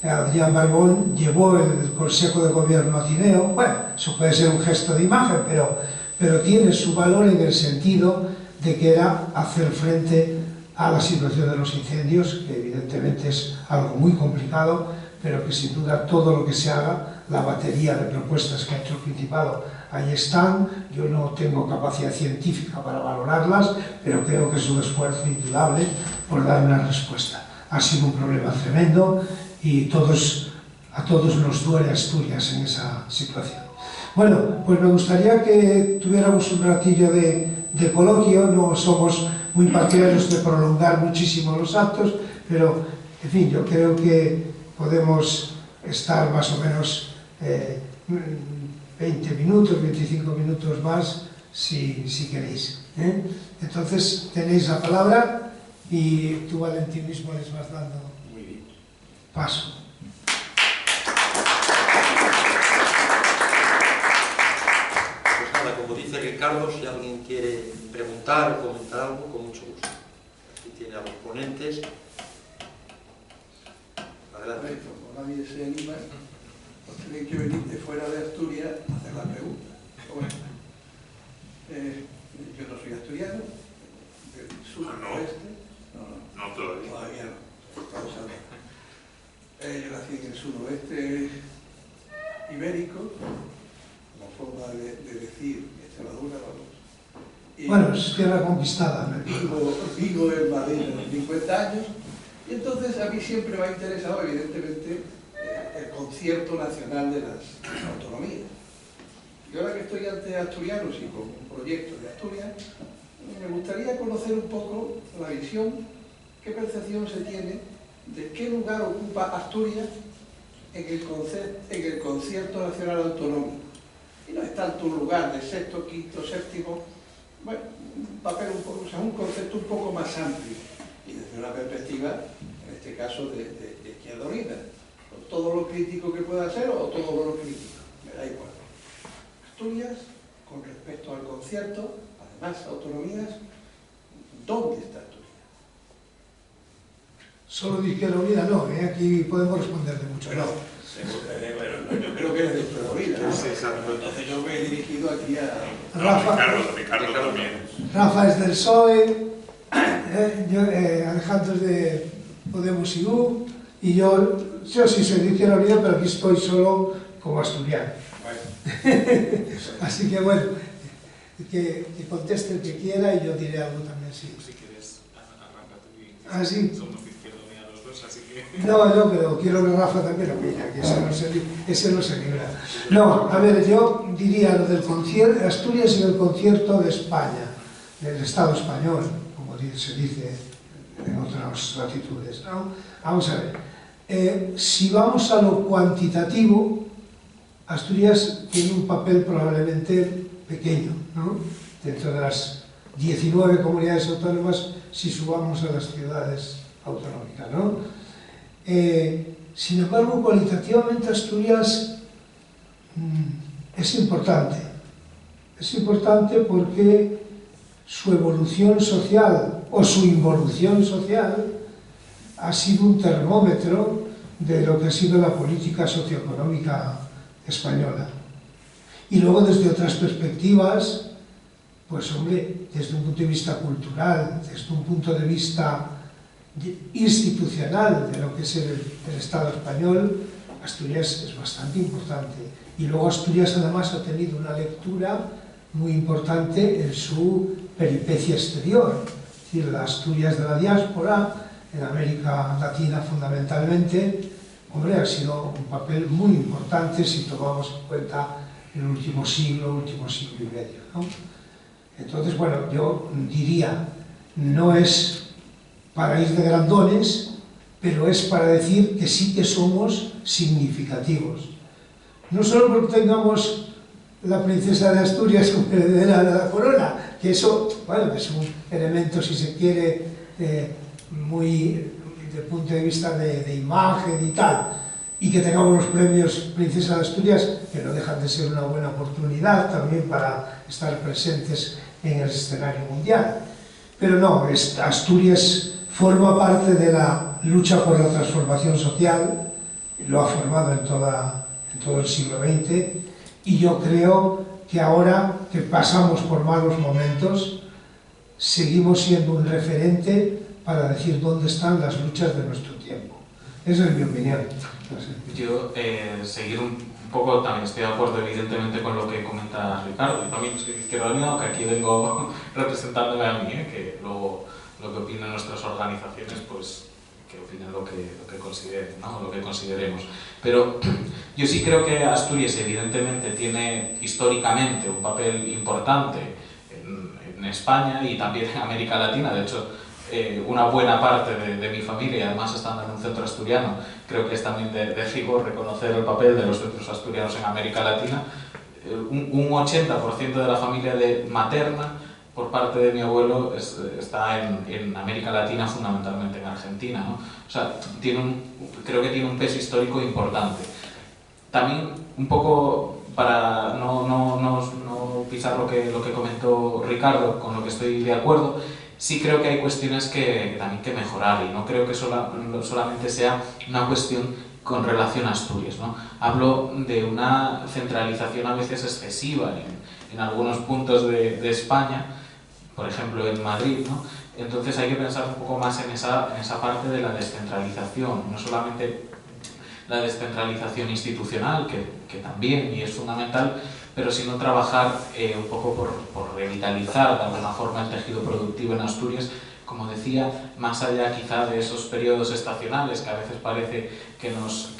[SPEAKER 2] Adrián Barbón llevó el Consejo de Gobierno a Tineo. Bueno, eso puede ser un gesto de imagen, pero tiene su valor en el sentido de que era hacer frente a la situación de los incendios, que evidentemente es algo muy complicado, pero que sin duda todo lo que se haga, la batería de propuestas que ha hecho el Principado, ahí están. Yo no tengo capacidad científica para valorarlas, pero creo que es un esfuerzo indudable por dar una respuesta. Ha sido un problema tremendo y a todos nos duele Asturias en esa situación. Bueno, pues me gustaría que tuviéramos un ratillo de de coloquio, no somos muy partidarios de prolongar muchísimo los actos, pero, en fin, yo creo que podemos estar más o menos 20 minutos, 25 minutos más, si queréis. Entonces, tenéis la palabra y tú, Valentín, mismo les vas dando paso.
[SPEAKER 1] Pues nada, como dice Ricardo, si alguien quiere preguntar o comentar algo, con mucho gusto. Aquí tiene a los ponentes. Adelante.
[SPEAKER 7] Como nadie se anima, pues tienen que venir de fuera de Asturias a hacer la pregunta. Bueno, yo no soy asturiano, del suroeste.
[SPEAKER 5] No todavía.
[SPEAKER 7] Todavía no. Yo nací en el suroeste ibérico, como forma de decir Extremadura, vamos. Y
[SPEAKER 2] Bueno, es tierra conquistada, ¿no?
[SPEAKER 7] vivo en Madrid hace 50 años, y entonces a mí siempre me ha interesado, evidentemente, el concierto nacional de las autonomías. Y ahora que estoy ante asturianos y con un proyecto de Asturias, me gustaría conocer un poco la visión, qué percepción se tiene de qué lugar ocupa Asturias en el concierto nacional autonómico. Y no es tanto un lugar de sexto, quinto, séptimo, bueno, un papel un poco, o sea, un concepto un poco más amplio, y desde una perspectiva, en este caso, de Izquierda Unida, con todo lo crítico que pueda ser o todo lo crítico, me da igual. Asturias, con respecto al concierto, además autonomías, ¿dónde está Asturias?
[SPEAKER 2] Solo de Izquierda Unida no, aquí podemos responder de mucho.
[SPEAKER 7] Pero, yo creo que es de Izquierda Unida, ¿no?
[SPEAKER 5] Sí, exacto.
[SPEAKER 7] Entonces yo me he dirigido aquí a...
[SPEAKER 5] Ricardo también.
[SPEAKER 2] Rafa es del PSOE, Alejandro es de Podemos y yo sí soy de Izquierda Unida, pero aquí estoy solo como asturiano.
[SPEAKER 7] Bueno.
[SPEAKER 2] Así que bueno, que conteste el que quiera y yo diré algo también, sí.
[SPEAKER 6] Si quieres, arranca tú y...
[SPEAKER 2] Ah, sí.
[SPEAKER 6] Somos de Izquierda Unida los dos, así que...
[SPEAKER 2] No, pero quiero que Rafa también opina, que ese no se libra. No, a ver, yo diría lo del concierto, Asturias en el concierto de España, del Estado español, como se dice en otras latitudes, ¿no? Vamos a ver, si vamos a lo cuantitativo, Asturias tiene un papel probablemente pequeño, ¿no? Dentro de las 19 comunidades autónomas, si subamos a las ciudades autonómicas, ¿no? Sin embargo, cualitativamente Asturias es importante. Es importante porque su evolución social o su involución social ha sido un termómetro de lo que ha sido la política socioeconómica española. Y luego desde otras perspectivas, pues hombre, desde un punto de vista cultural, desde un punto de vista institucional de lo que es el Estado español, Asturias es bastante importante. Y luego Asturias además ha tenido una lectura muy importante en su peripecia exterior, es decir, la Asturias de la diáspora, en América Latina fundamentalmente, hombre, ha sido un papel muy importante si tomamos en cuenta el último siglo y medio, ¿no? Entonces, bueno, yo diría, no es para ir de grandones, pero es para decir que sí que somos significativos. No solo porque tengamos la princesa de Asturias como heredera de la corona, que eso, bueno, es un elemento, si se quiere, muy desde el punto de vista de imagen y tal, y que tengamos los premios Princesa de Asturias, que no dejan de ser una buena oportunidad también para estar presentes en el escenario mundial. Pero no, Asturias forma parte de la lucha por la transformación social, lo ha formado en todo el siglo XX, y yo creo que ahora que pasamos por malos momentos, seguimos siendo un referente para decir dónde están las luchas de nuestro tiempo. Esa es mi opinión. No sé.
[SPEAKER 6] Yo, seguir un poco, también estoy de acuerdo evidentemente con lo que comenta Ricardo, y también soy de Izquierda Unida, aunque aquí vengo representándome a mí, que luego lo que opinan nuestras organizaciones, pues que opinen lo que consideren, ¿no? Lo que consideremos. Pero yo sí creo que Asturias evidentemente tiene históricamente un papel importante en en España y también en América Latina. De hecho, una buena parte de mi familia, y además estando en un centro asturiano, creo que es también de rigor reconocer el papel de los centros asturianos en América Latina. Un 80% de la familia materna por parte de mi abuelo está en América Latina, fundamentalmente en Argentina, ¿no? O sea, creo que tiene un peso histórico importante. También, un poco para no pisar lo que comentó Ricardo, con lo que estoy de acuerdo, sí creo que hay cuestiones que también hay que mejorar, y no creo que solamente sea una cuestión con relación a Asturias, ¿no? Hablo de una centralización a veces excesiva en algunos puntos de España, por ejemplo en Madrid, ¿no? Entonces hay que pensar un poco más en esa parte de la descentralización, no solamente la descentralización institucional, que también y es fundamental, pero sino trabajar un poco por revitalizar de alguna forma el tejido productivo en Asturias, como decía, más allá quizá de esos periodos estacionales que a veces parece que nos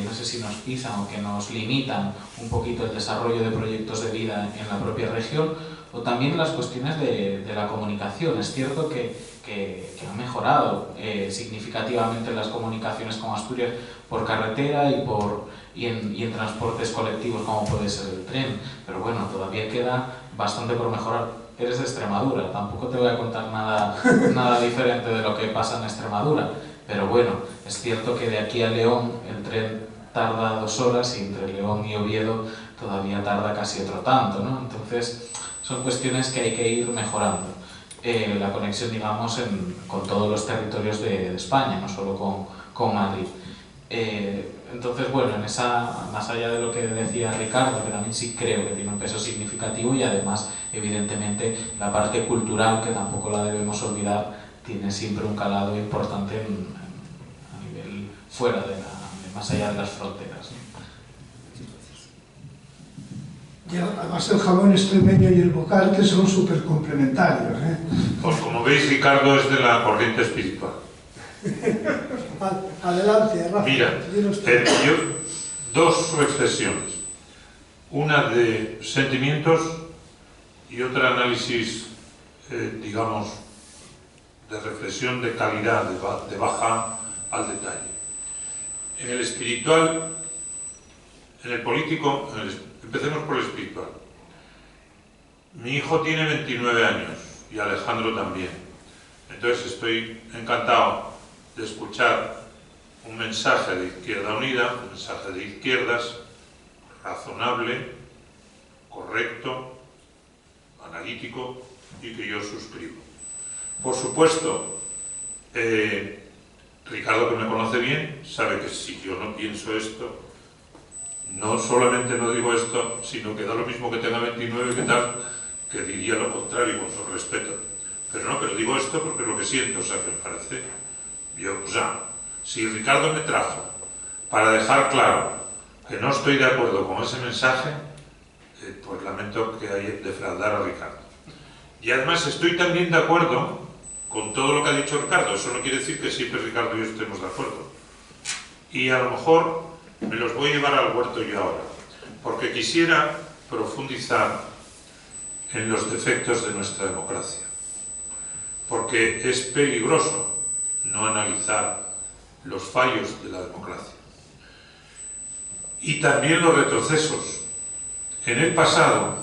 [SPEAKER 6] no sé si nos pisan o que nos limitan un poquito el desarrollo de proyectos de vida en la propia región, o también las cuestiones de la comunicación. Es cierto que han mejorado significativamente las comunicaciones con Asturias por carretera y en transportes colectivos como puede ser el tren, pero bueno, todavía queda bastante por mejorar. Eres de Extremadura, tampoco te voy a contar nada diferente de lo que pasa en Extremadura, pero bueno, es cierto que de aquí a León el tren tarda 2 horas y entre León y Oviedo todavía tarda casi otro tanto, ¿no? Entonces son cuestiones que hay que ir mejorando. La conexión, digamos, con todos los territorios de España, no solo con Madrid. Entonces, bueno, más allá de lo que decía Ricardo, que también sí creo que tiene un peso significativo, y además, evidentemente, la parte cultural, que tampoco la debemos olvidar, tiene siempre un calado importante a nivel fuera más allá de las fronteras, ¿no?
[SPEAKER 2] Y además el jamón extremeño y el bocarte son súper complementarios, ¿eh?
[SPEAKER 5] Pues como veis, Ricardo es de la corriente espiritual.
[SPEAKER 2] Adelante, Rafa.
[SPEAKER 5] Mira, dos expresiones. Una de sentimientos y otra análisis, digamos, de reflexión de calidad, de baja al detalle. En el espiritual, en el político, empecemos por el espiritual. Mi hijo tiene 29 años y Alejandro también. Entonces estoy encantado de escuchar un mensaje de Izquierda Unida, un mensaje de izquierdas, razonable, correcto, analítico y que yo suscribo. Por supuesto, Ricardo, que me conoce bien, sabe que si yo no pienso esto, no solamente no digo esto, sino que da lo mismo que tenga 29 que tal, que diría lo contrario, con todo respeto. Pero digo esto porque es lo que siento, o sea, que me parece... si Ricardo me trajo para dejar claro que no estoy de acuerdo con ese mensaje, pues lamento que haya defraudar a Ricardo. Y además estoy también de acuerdo con todo lo que ha dicho Ricardo. Eso no quiere decir que siempre Ricardo y yo estemos de acuerdo. Y a lo mejor me los voy a llevar al huerto yo ahora, porque quisiera profundizar en los defectos de nuestra democracia, porque es peligroso no analizar los fallos de la democracia y también los retrocesos. En el pasado,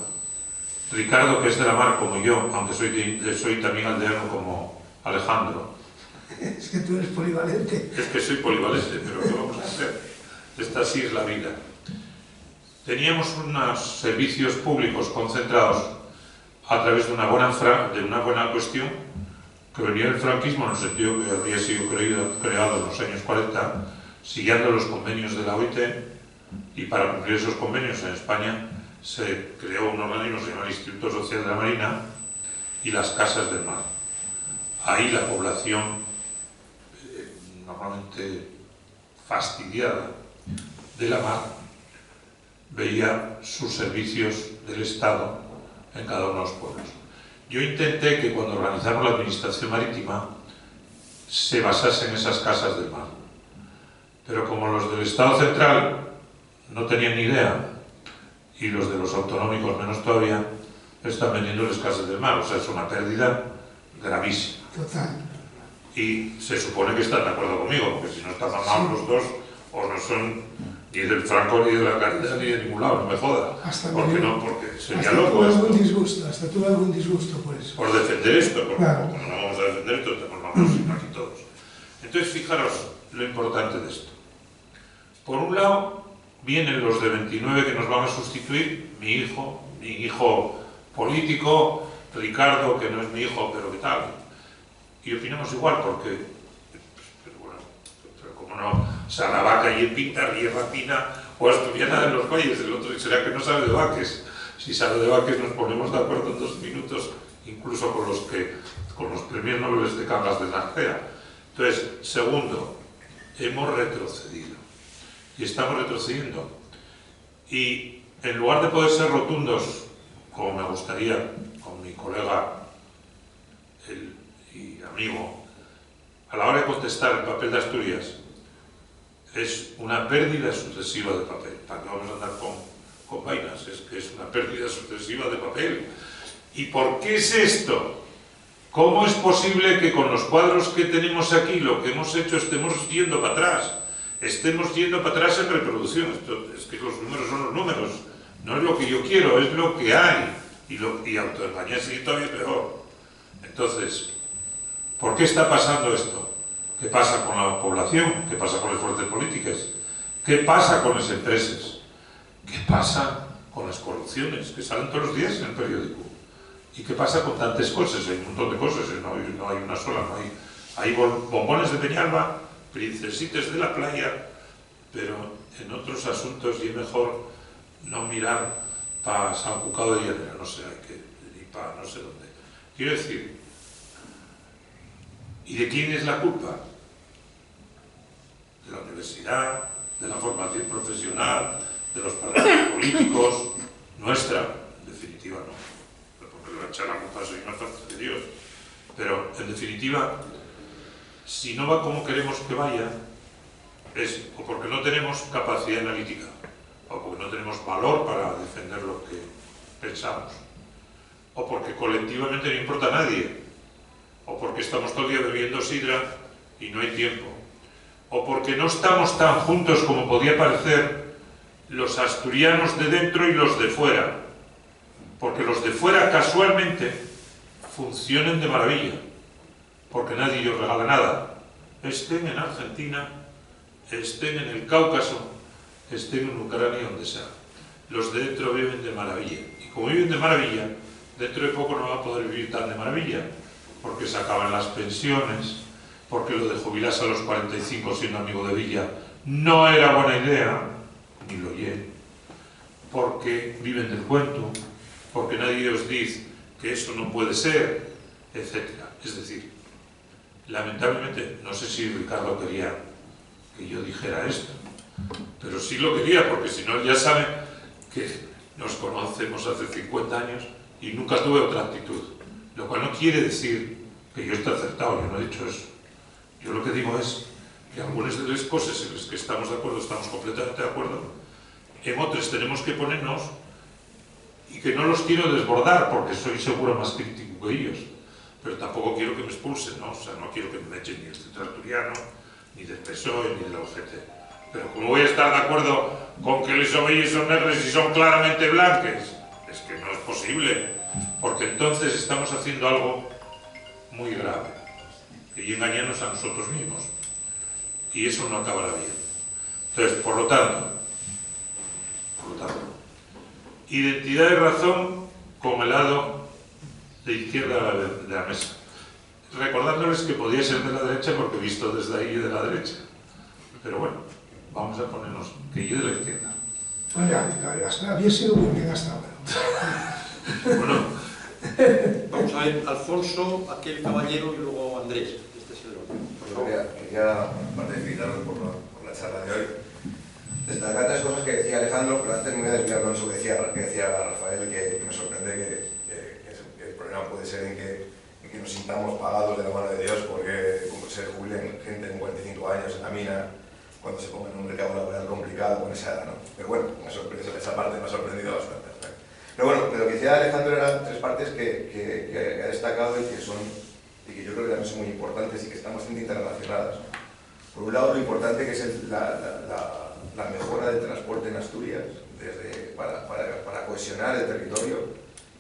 [SPEAKER 5] Ricardo, que es de la mar como yo, aunque soy también aldeano como Alejandro,
[SPEAKER 2] es que tú eres polivalente.
[SPEAKER 5] Es que soy polivalente, pero ¿qué vamos a hacer? Esta sí es la vida. Teníamos unos servicios públicos concentrados a través de una buena cuestión que venía del franquismo, en el sentido que había sido creado en los años 40, siguiendo los convenios de la OIT, y para cumplir esos convenios en España se creó un organismo que se llama el Instituto Social de la Marina y las Casas del Mar. Ahí la población, normalmente fastidiada de la mar, veía sus servicios del Estado en cada uno de los pueblos. Yo intenté que cuando organizamos la administración marítima se basase en esas casas del mar, pero como los del Estado central no tenían ni idea y los de los autonómicos menos todavía, están vendiéndoles casas del mar. O sea, es una pérdida gravísima.
[SPEAKER 2] Total.
[SPEAKER 5] Y se supone que están de acuerdo conmigo, porque si no están mamados los dos, o no son ni del Franco ni de la Caridad ni de ningún lado, no me joda. Porque no, porque sería loco esto.
[SPEAKER 2] Hasta tuve algún disgusto por eso.
[SPEAKER 5] Por defender esto, porque
[SPEAKER 2] claro,
[SPEAKER 5] como no vamos a defender esto, nos vamos aquí todos. Entonces, fijaros lo importante de esto. Por un lado, vienen los de 29 que nos van a sustituir, mi hijo político, Ricardo, que no es mi hijo, pero ¿qué tal? Y opinamos igual, porque, pero bueno, pero como no, Saravaca y Pinta, y Rapina o Asturiana de los Valles, el otro será que no sabe de vaques. Si sabe de vaques nos ponemos de acuerdo en 2 minutos, incluso con los premios Nobel de Cangas de Narcea. Entonces, segundo, hemos retrocedido. Y estamos retrocediendo. Y en lugar de poder ser rotundos, como me gustaría con mi colega y amigo, a la hora de contestar el papel de Asturias, es una pérdida sucesiva de papel. ¿Para qué vamos a andar con vainas? Es que es una pérdida sucesiva de papel. ¿Y por qué es esto? ¿Cómo es posible que con los cuadros que tenemos aquí, lo que hemos hecho, estemos yendo para atrás? Estemos yendo para atrás en reproducción. Es que los números son los números. No es lo que yo quiero, es lo que hay. Y autoengañarse y todavía peor. Entonces, ¿por qué está pasando esto? ¿Qué pasa con la población? ¿Qué pasa con las fuerzas políticas? ¿Qué pasa con las empresas? ¿Qué pasa con las corrupciones que salen todos los días en el periódico? ¿Y qué pasa con tantas cosas? Hay un montón de cosas, no hay una sola, hay bombones de Peñalba, princesitas de la playa, pero en otros asuntos y es mejor no mirar para San Cucao de Llanera, no sé, ni para no sé dónde. Quiero decir, ¿y de quién es la culpa? De la universidad, de la formación profesional, de los partidos políticos, nuestra, en definitiva no. Porque le va a echar la culpa soy más fuerte que Dios. Pero, en definitiva, si no va como queremos que vaya, es o porque no tenemos capacidad analítica, o porque no tenemos valor para defender lo que pensamos, o porque colectivamente no importa a nadie, o porque estamos todo el día bebiendo sidra y no hay tiempo, o porque no estamos tan juntos como podía parecer los asturianos de dentro y los de fuera, porque los de fuera casualmente funcionan de maravilla, porque nadie les regala nada, estén en Argentina, estén en el Cáucaso, estén en Ucrania, donde sea. Los de dentro viven de maravilla, y como viven de maravilla, dentro de poco no van a poder vivir tan de maravilla, porque se acaban las pensiones, porque lo de jubilarse a los 45 siendo amigo de Villa no era buena idea, ni lo oye, porque viven del cuento, porque nadie os dice que eso no puede ser, etc. Es decir, lamentablemente, no sé si Ricardo quería que yo dijera esto, pero sí lo quería, porque si no ya sabe que nos conocemos hace 50 años y nunca tuve otra actitud, lo cual no quiere decir que yo esté acertado, yo no he dicho eso. Yo lo que digo es que algunas de las cosas en las que estamos de acuerdo, estamos completamente de acuerdo, en otras tenemos que ponernos, y que no los quiero desbordar porque soy seguro más crítico que ellos, pero tampoco quiero que me expulsen, ¿no? O sea, no quiero que me echen ni del Centro Asturiano, ni del PSOE, ni de la UGT. Pero ¿cómo voy a estar de acuerdo con que los ovellos son negros y son claramente blancos? Es que no es posible, porque entonces estamos haciendo algo muy grave y engañarnos a nosotros mismos, y eso no acabará bien. Entonces, por lo tanto, identidad y razón como el lado de izquierda de la mesa, recordándoles que podía ser de la derecha porque he visto desde ahí de la derecha, pero bueno, vamos a ponernos que yo de la izquierda.
[SPEAKER 2] Bueno, había sido muy bien hasta ahora.
[SPEAKER 5] Bueno,
[SPEAKER 8] vamos a ver, Alfonso, aquel caballero y luego Andrés. Este es el orden.
[SPEAKER 9] Quería felicitarlos por la charla de hoy. Destacar 3 cosas que decía Alejandro, pero antes me voy a desviar con eso que decía Rafael, que me sorprende que el problema puede ser en que nos sintamos pagados de la mano de Dios porque como se jubilen gente en 45 años en la mina cuando se ponga en un mercado laboral complicado con esa edad, ¿no? Pero bueno, esa parte me ha sorprendido bastante. Pero bueno, lo que decía Alejandro eran tres partes que ha destacado y que yo creo que también son muy importantes y que están bastante interrelacionadas. Por un lado, lo importante que es la mejora del transporte en Asturias, para cohesionar el territorio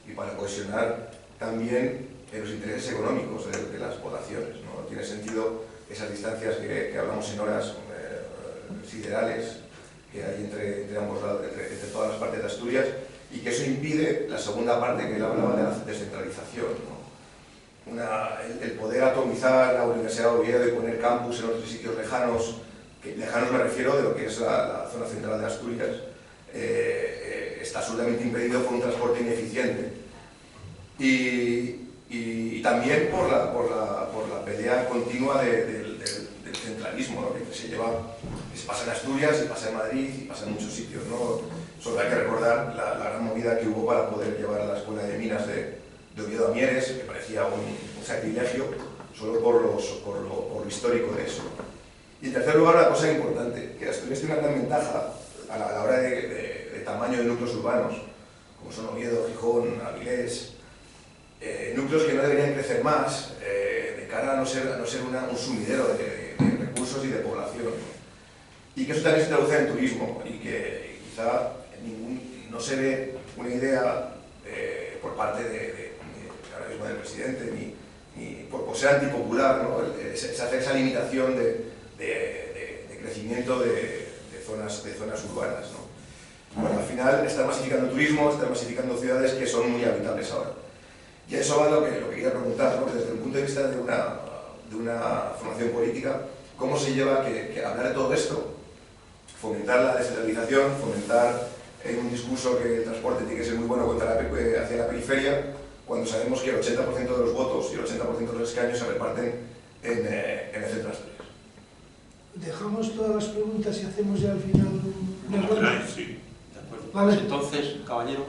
[SPEAKER 9] y para cohesionar también los intereses económicos de las poblaciones, ¿no? Tiene sentido esas distancias que hablamos en horas siderales que hay entre todas las partes de Asturias, y que eso impide la segunda parte que él hablaba de la descentralización, ¿no? El poder atomizar la Universidad de Oviedo y poner campus en otros sitios lejanos, que lejanos me refiero de lo que es la zona central de Asturias, está absolutamente impedido por un transporte ineficiente. Y también por la pelea continua del centralismo, ¿no? Que se pasa en Asturias, y pasa en Madrid, y pasa en muchos sitios, ¿no? Solo hay que recordar la gran movida que hubo para poder llevar a la Escuela de Minas de Oviedo a Mieres, que parecía un sacrilegio, solo por lo histórico de eso. Y en tercer lugar, una cosa importante, que Asturias tiene una gran ventaja a la hora de tamaño de núcleos urbanos, como son Oviedo, Gijón, Avilés, núcleos que no deberían crecer más, de cara a no ser un sumidero de recursos y de población. Y que eso también se traduce en turismo, y que quizá no se ve una idea por parte ahora mismo del presidente, ni por ser antipopular, ¿no? Esa limitación de crecimiento de zonas urbanas, ¿no? Bueno, al final están masificando turismo, están masificando ciudades que son muy habitables ahora. Y a eso va lo que quería preguntar, ¿no? Desde el punto de vista de una formación política, ¿cómo se lleva que hablar de todo esto, fomentar la descentralización, fomentar en un discurso que el transporte tiene que ser muy bueno hacia la periferia, cuando sabemos que el 80% de los votos y el 80% de los escaños se reparten en el centro de Asturias?
[SPEAKER 2] Dejamos todas las preguntas y hacemos ya al final una ronda.
[SPEAKER 5] Sí,
[SPEAKER 8] de acuerdo.
[SPEAKER 2] Vale.
[SPEAKER 8] Pues entonces, caballero.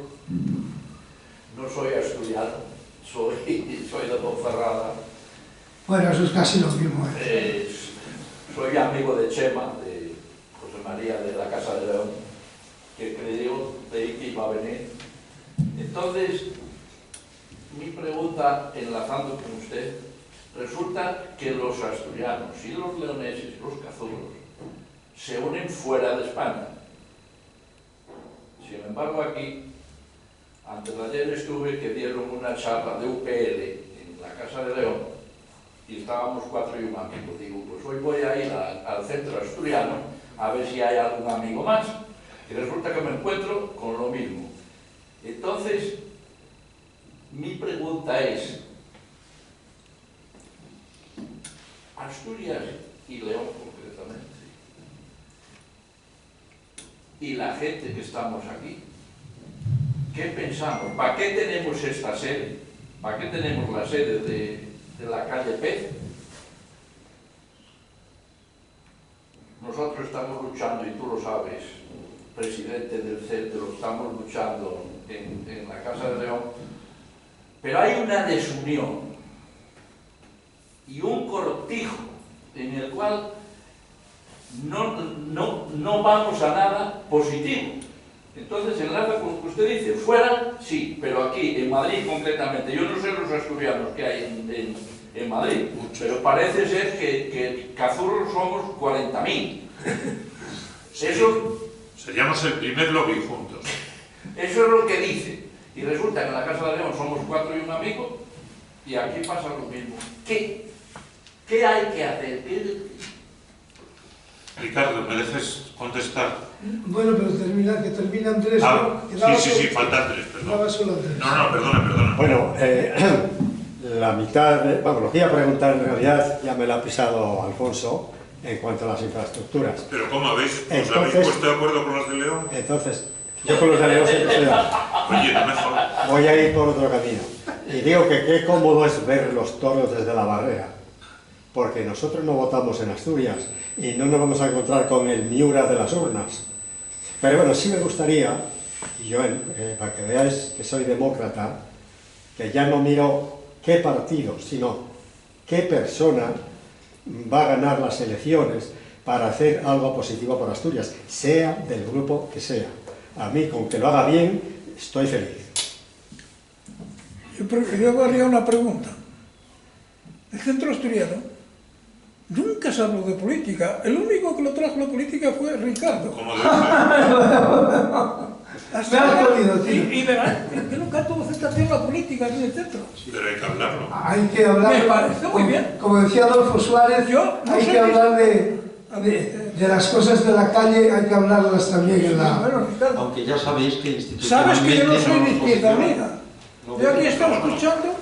[SPEAKER 10] No soy asturiano, soy de Ponferrada.
[SPEAKER 2] Bueno, eso es casi lo mismo.
[SPEAKER 10] Soy amigo de Chema, de José María de la Casa de León, que creyó que iba a venir. Entonces, mi pregunta, enlazando con usted, resulta que los asturianos y los leoneses y los cazurros se unen fuera de España. Sin embargo, aquí, antes de ayer estuve que dieron una charla de UPL en la Casa de León y estábamos 4 y un amigo. Digo, pues hoy voy a ir al centro asturiano a ver si hay algún amigo más. Y resulta que me encuentro con lo mismo. Entonces, mi pregunta es, Asturias y León concretamente, y la gente que estamos aquí, ¿qué pensamos? ¿Para qué tenemos esta sede? ¿Para qué tenemos la sede de la calle Pez? Nosotros estamos luchando, y tú lo sabes, presidente del centro, estamos luchando en la Casa de León, pero hay una desunión y un cortijo en el cual no vamos a nada positivo. Entonces, enlaza con lo que usted dice, fuera, sí, pero aquí, en Madrid concretamente, yo no sé los asturianos que hay en Madrid, pero parece ser que cazurros somos 40.000. Eso...
[SPEAKER 5] Seríamos el primer lobby juntos.
[SPEAKER 10] Eso es lo que dice. Y resulta que en la Casa de León somos 4 y un amigo, y aquí pasa lo mismo. ¿Qué hay que hacer?
[SPEAKER 5] Ricardo, ¿me dejes contestar?
[SPEAKER 2] Bueno, pero que termina Andrés.
[SPEAKER 5] Sí, falta Andrés, perdón.
[SPEAKER 2] Solo Andrés.
[SPEAKER 5] No, perdona.
[SPEAKER 11] Bueno, la mitad, lo que iba a preguntar en realidad ya me lo ha pisado Alfonso en cuanto a las infraestructuras.
[SPEAKER 5] Pero ¿cómo habéis puesto de acuerdo con los de León?
[SPEAKER 11] Entonces, yo con los de León siempre estoy de acuerdo.
[SPEAKER 5] Oye, no me jodas.
[SPEAKER 11] Voy a ir por otro camino. Y digo que qué cómodo es ver los toros desde la barrera, porque nosotros no votamos en Asturias y no nos vamos a encontrar con el Miura de las urnas. Pero bueno, sí me gustaría, y yo, para que veáis que soy demócrata, que ya no miro qué partido, sino qué persona va a ganar las elecciones para hacer algo positivo para Asturias, sea del grupo que sea. A mí, con que lo haga bien, estoy feliz.
[SPEAKER 12] Yo haría una pregunta. El centro asturiano nunca se habló de política. El único que lo trajo la política fue Ricardo.
[SPEAKER 5] ¿Cómo debe ser?
[SPEAKER 12] Y verán, que nunca tuvo aceptación la política aquí en el centro.
[SPEAKER 5] Pero hay que hablarlo.
[SPEAKER 2] Hay que hablar.
[SPEAKER 12] Me parece muy bien.
[SPEAKER 2] Como decía Adolfo Suárez, hay que hablar de las cosas de la calle, hay que hablarlas también en la...
[SPEAKER 1] Aunque ya sabéis que institucionalmente...
[SPEAKER 12] Sabes que yo no soy de Izquierda
[SPEAKER 1] funciona.
[SPEAKER 12] Unida. Yo aquí estaba escuchando...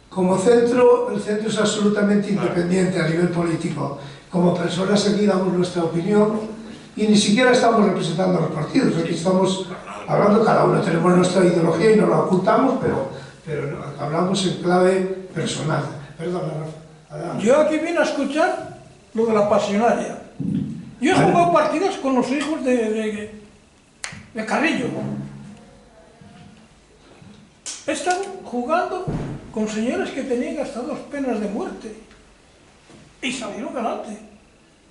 [SPEAKER 2] Como centro, el centro es absolutamente independiente a nivel político. Como personas aquí damos nuestra opinión y ni siquiera estamos representando a los partidos. Aquí estamos hablando, cada uno tenemos nuestra ideología y no la ocultamos, pero no, hablamos en clave personal. Perdona, Rafa.
[SPEAKER 12] Yo aquí vine a escuchar lo de la pasionaria. Yo he jugado partidas con los hijos de Carrillo. He estado jugando con señores que tenían hasta 2 penas de muerte y salieron adelante.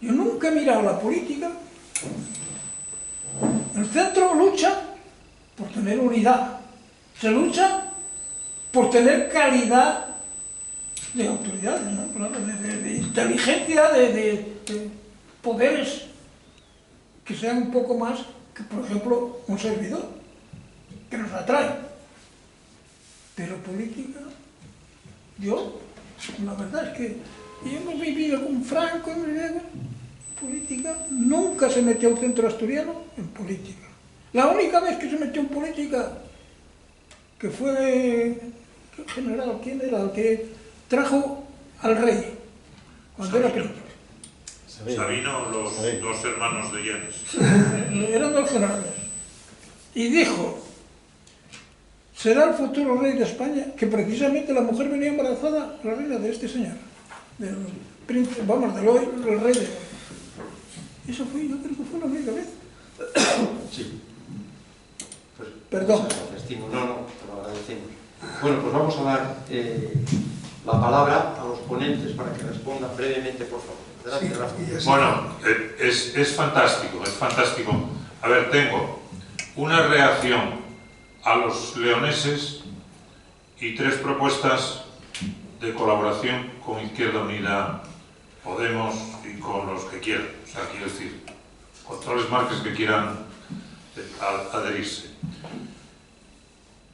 [SPEAKER 12] Yo nunca he mirado la política. El centro lucha por tener unidad, se lucha por tener calidad de autoridades, ¿no? Claro, de inteligencia, de poderes que sean un poco más que, por ejemplo, un servidor, que nos atrae. Pero política, yo, la verdad es que yo hemos vivido con Franco, política, nunca se metió el centro asturiano en política. La única vez que se metió en política, que fue el general, ¿quién era? El que trajo al rey, cuando era príncipe.
[SPEAKER 5] Sabino, los 2 hermanos de Llanes.
[SPEAKER 12] Eran 2 generales. Y dijo, será el futuro rey de España, que precisamente la mujer venía embarazada, la reina de este señor, del príncipe, vamos, del rey de hoy. Eso fue, yo creo que fue la única vez.
[SPEAKER 1] Sí. Pues,
[SPEAKER 12] perdón.
[SPEAKER 1] No, te lo agradecemos. Bueno, pues vamos a dar la palabra a los ponentes para que respondan brevemente, por favor. Adelante, Rafa.
[SPEAKER 5] Bueno, es fantástico, es fantástico. A ver, tengo una reacción a los leoneses y 3 propuestas de colaboración con Izquierda Unida, Podemos y con los que quieran. O sea, quiero decir, con todos los marques que quieran adherirse.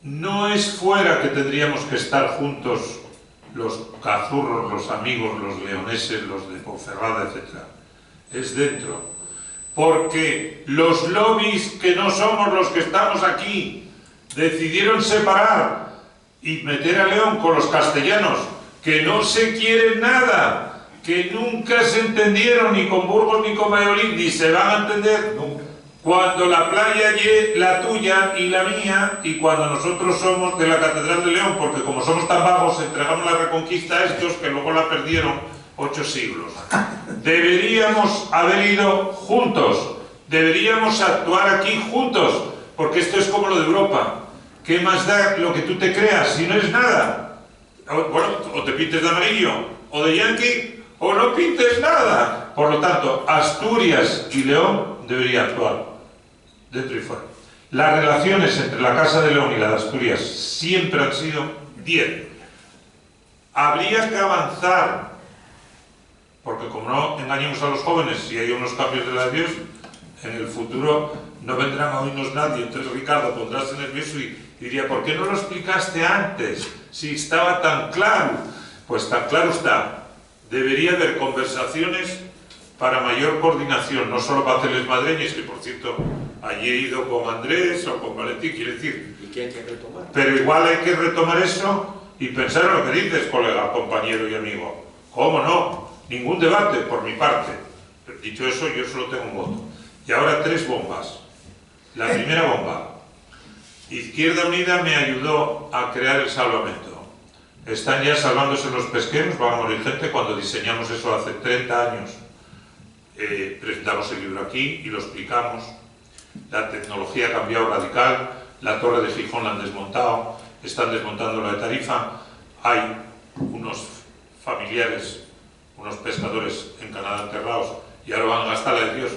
[SPEAKER 5] No es fuera que tendríamos que estar juntos los cazurros, los amigos, los leoneses, los de Ponferrada, etc. Es dentro. Porque los lobbies que no somos los que estamos aquí decidieron separar y meter a León con los castellanos, que no se quieren nada, que nunca se entendieron ni con Burgos ni con Valladolid, ni se van a entender nunca. Cuando la playa es la tuya y la mía, y cuando nosotros somos de la Catedral de León, porque como somos tan vagos, entregamos la Reconquista a estos que luego la perdieron 8 siglos. Deberíamos haber ido juntos, deberíamos actuar aquí juntos, porque esto es como lo de Europa. ¿Qué más da lo que tú te creas si no es nada? Bueno, o te pintes de amarillo o de yanqui, o no pintes nada. Por lo tanto, Asturias y León deberían actuar dentro y fuera. Las relaciones entre la Casa de León y la de Asturias siempre han sido 10. Habría que avanzar, porque como no engañemos a los jóvenes, si hay unos cambios de la de Dios, en el futuro no vendrán a oírnos nadie. Entonces Ricardo pondrás nervioso y diría, ¿por qué no lo explicaste antes? Si estaba tan claro. Pues tan claro está. Debería haber conversaciones para mayor coordinación, no solo para hacerles madreñas, que por cierto, allí he ido con Andrés o con Valentín, quiere decir.
[SPEAKER 1] ¿Y qué hay que retomar?
[SPEAKER 5] Pero igual hay que retomar eso y pensar en lo que dices, colega, compañero y amigo. ¿Cómo no? Ningún debate por mi parte. Dicho eso, yo solo tengo un voto. Y ahora 3 bombas. La primera bomba. Izquierda Unida me ayudó a crear el salvamento. Están ya salvándose los pesqueros, va a morir gente. Cuando diseñamos eso hace 30 años, presentamos el libro aquí y lo explicamos. La tecnología ha cambiado radical, la torre de Gijón la han desmontado, están desmontando la de Tarifa. Hay unos familiares, unos pescadores en Canadá enterrados y ahora van a gastar la de Dios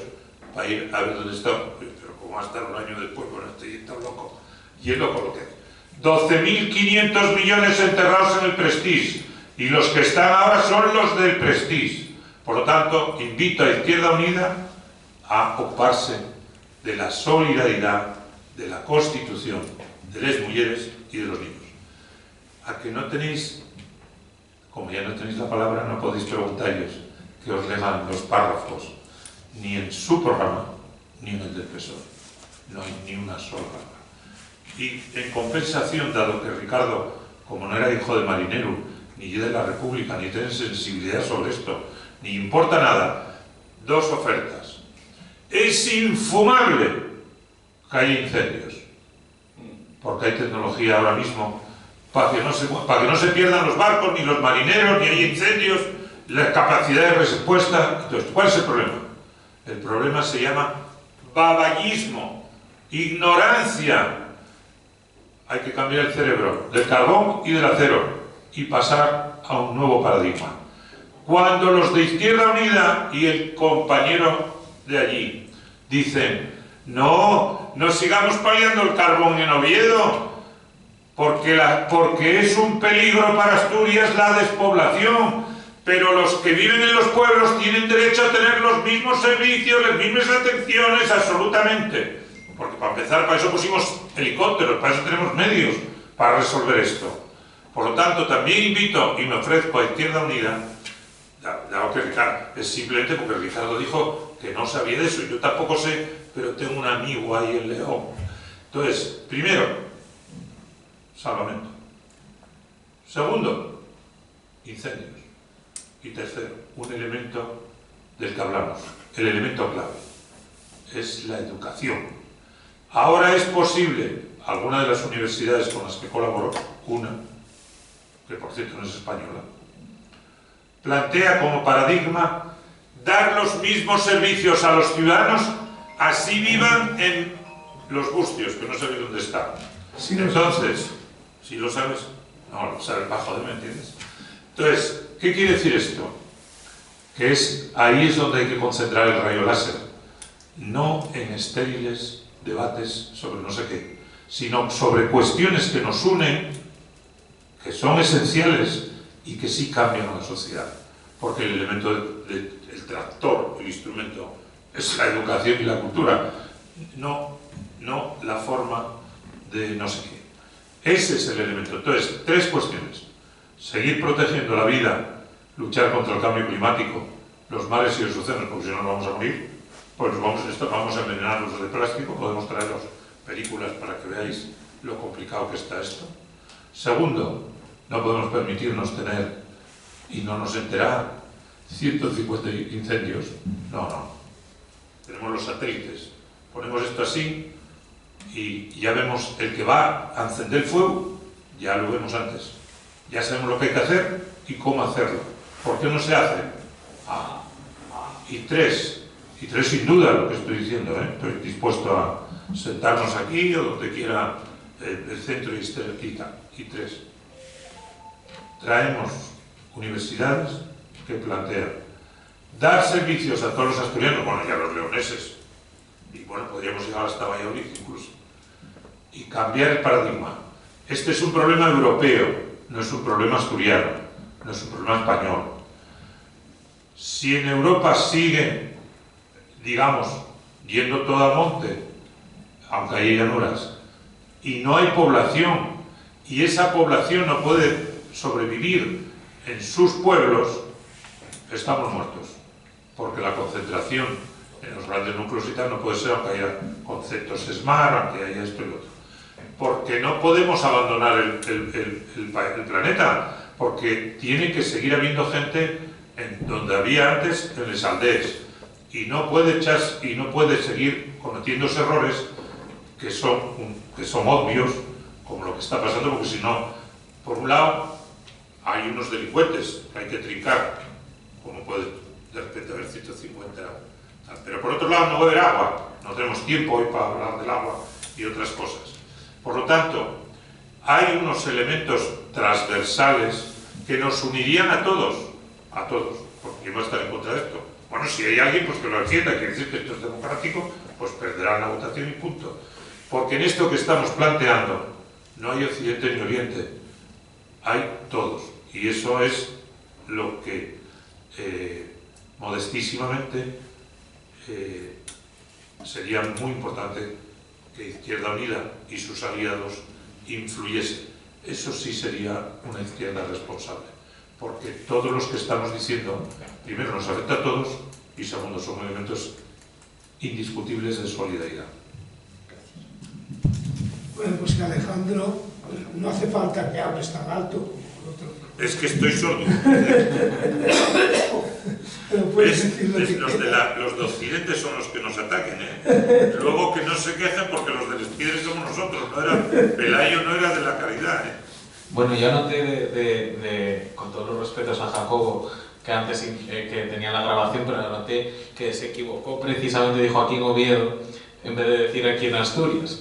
[SPEAKER 5] para ir a ver dónde están. Pero como va a estar un año después, bueno, estoy tan loco. Y es loco lo que hay. 12.500 millones enterrados en el Prestige, y los que están ahora son los del Prestige. Por lo tanto, invito a Izquierda Unida a ocuparse de la solidaridad, de la Constitución, de las mujeres y de los niños. A que no tenéis, como ya no tenéis la palabra, no podéis preguntaros que os legan los párrafos, ni en su programa, ni en el del PSOE. No hay ni una sola palabra. Y en compensación, dado que Ricardo, como no era hijo de marinero, ni de la República, ni tiene sensibilidad sobre esto, ni importa nada, dos ofertas. Es infumable que haya incendios, porque hay tecnología ahora mismo para que no se pierdan los barcos, ni los marineros, ni hay incendios, la capacidad de respuesta. Entonces, ¿cuál es el problema? El problema se llama baballismo, ignorancia. Hay que cambiar el cerebro del carbón y del acero y pasar a un nuevo paradigma. Cuando los de Izquierda Unida y el compañero de allí dicen no sigamos paliando el carbón en Oviedo porque es un peligro para Asturias la despoblación, pero los que viven en los pueblos tienen derecho a tener los mismos servicios, las mismas atenciones, absolutamente. Porque para empezar, para eso pusimos helicópteros, para eso tenemos medios para resolver esto. Por lo tanto, también invito y me ofrezco a Izquierda Unida, dado que Ricardo, es simplemente porque Ricardo dijo que no sabía de eso, y yo tampoco sé, pero tengo un amigo ahí en León. Entonces, primero, salvamento. Segundo, incendios. Y tercero, un elemento del que hablamos, el elemento clave, es la educación. Ahora es posible, alguna de las universidades con las que colaboro, una, que por cierto no es española, plantea como paradigma dar los mismos servicios a los ciudadanos, así vivan en los Bustios, que no sabéis dónde están. Sí, entonces, si lo sabes, no lo sabes bajo de, ¿me entiendes? Entonces, ¿qué quiere decir esto? Que ahí es donde hay que concentrar el rayo láser, no en estériles debates sobre no sé qué, sino sobre cuestiones que nos unen, que son esenciales y que sí cambian a la sociedad. Porque el elemento el tractor, el instrumento, es la educación y la cultura, no la forma de no sé qué. Ese es el elemento. Entonces, tres cuestiones. Seguir protegiendo la vida, luchar contra el cambio climático, los mares y los océanos, porque si no nos vamos a morir. Pues vamos a envenenarlos de plástico, podemos traeros películas para que veáis lo complicado que está esto. Segundo, no podemos permitirnos tener, y no nos enterar, 150 incendios. No. Tenemos los satélites, ponemos esto así y ya vemos el que va a encender el fuego, ya lo vemos antes. Ya sabemos lo que hay que hacer y cómo hacerlo. ¿Por qué no se hace? Y tres sin duda lo que estoy diciendo, estoy dispuesto a sentarnos aquí o donde quiera el centro y tres. Traemos universidades que plantean dar servicios a todos los asturianos, bueno, y a los leoneses, y bueno, podríamos llegar hasta Valladolid incluso, y cambiar el paradigma. Este es un problema europeo, no es un problema asturiano, no es un problema español. Si en Europa sigue, digamos, yendo todo a monte, aunque hay llanuras, y no hay población, y esa población no puede sobrevivir en sus pueblos, estamos muertos. Porque la concentración en los grandes núcleos y tal no puede ser, aunque haya conceptos SMART, aunque haya esto y lo otro. Porque no podemos abandonar el planeta, porque tiene que seguir habiendo gente en donde había antes, en las aldeas. Y no puede seguir cometiendo errores que son obvios, como lo que está pasando, porque si no, por un lado, hay unos delincuentes que hay que trincar, como puede de repente haber 150, pero por otro lado no va a haber agua, no tenemos tiempo hoy para hablar del agua y otras cosas. Por lo tanto, hay unos elementos transversales que nos unirían a todos, porque ¿quién va a estar en contra de esto? Bueno, si hay alguien pues que lo defienda, quiere decir que esto es democrático, pues perderá la votación y punto. Porque en esto que estamos planteando No hay Occidente ni Oriente, hay todos. Y eso es lo que, modestísimamente, sería muy importante que Izquierda Unida y sus aliados influyesen. Eso sí sería una izquierda responsable, porque todos los que estamos diciendo, primero nos afecta a todos y segundo son elementos indiscutibles de solidaridad.
[SPEAKER 2] Bueno, pues que Alejandro, no hace falta que hables tan alto.
[SPEAKER 5] Es que estoy sordo. Los de Occidente son los que nos ataquen, ¿eh? Luego que no se quejen porque los del Occidente somos nosotros. Pelayo no era de la caridad, ¿eh?
[SPEAKER 6] Bueno, yo noté, con todos los respetos a Jacobo, que antes que tenía la grabación, pero noté que se equivocó, precisamente dijo aquí en Oviedo, en vez de decir aquí en Asturias.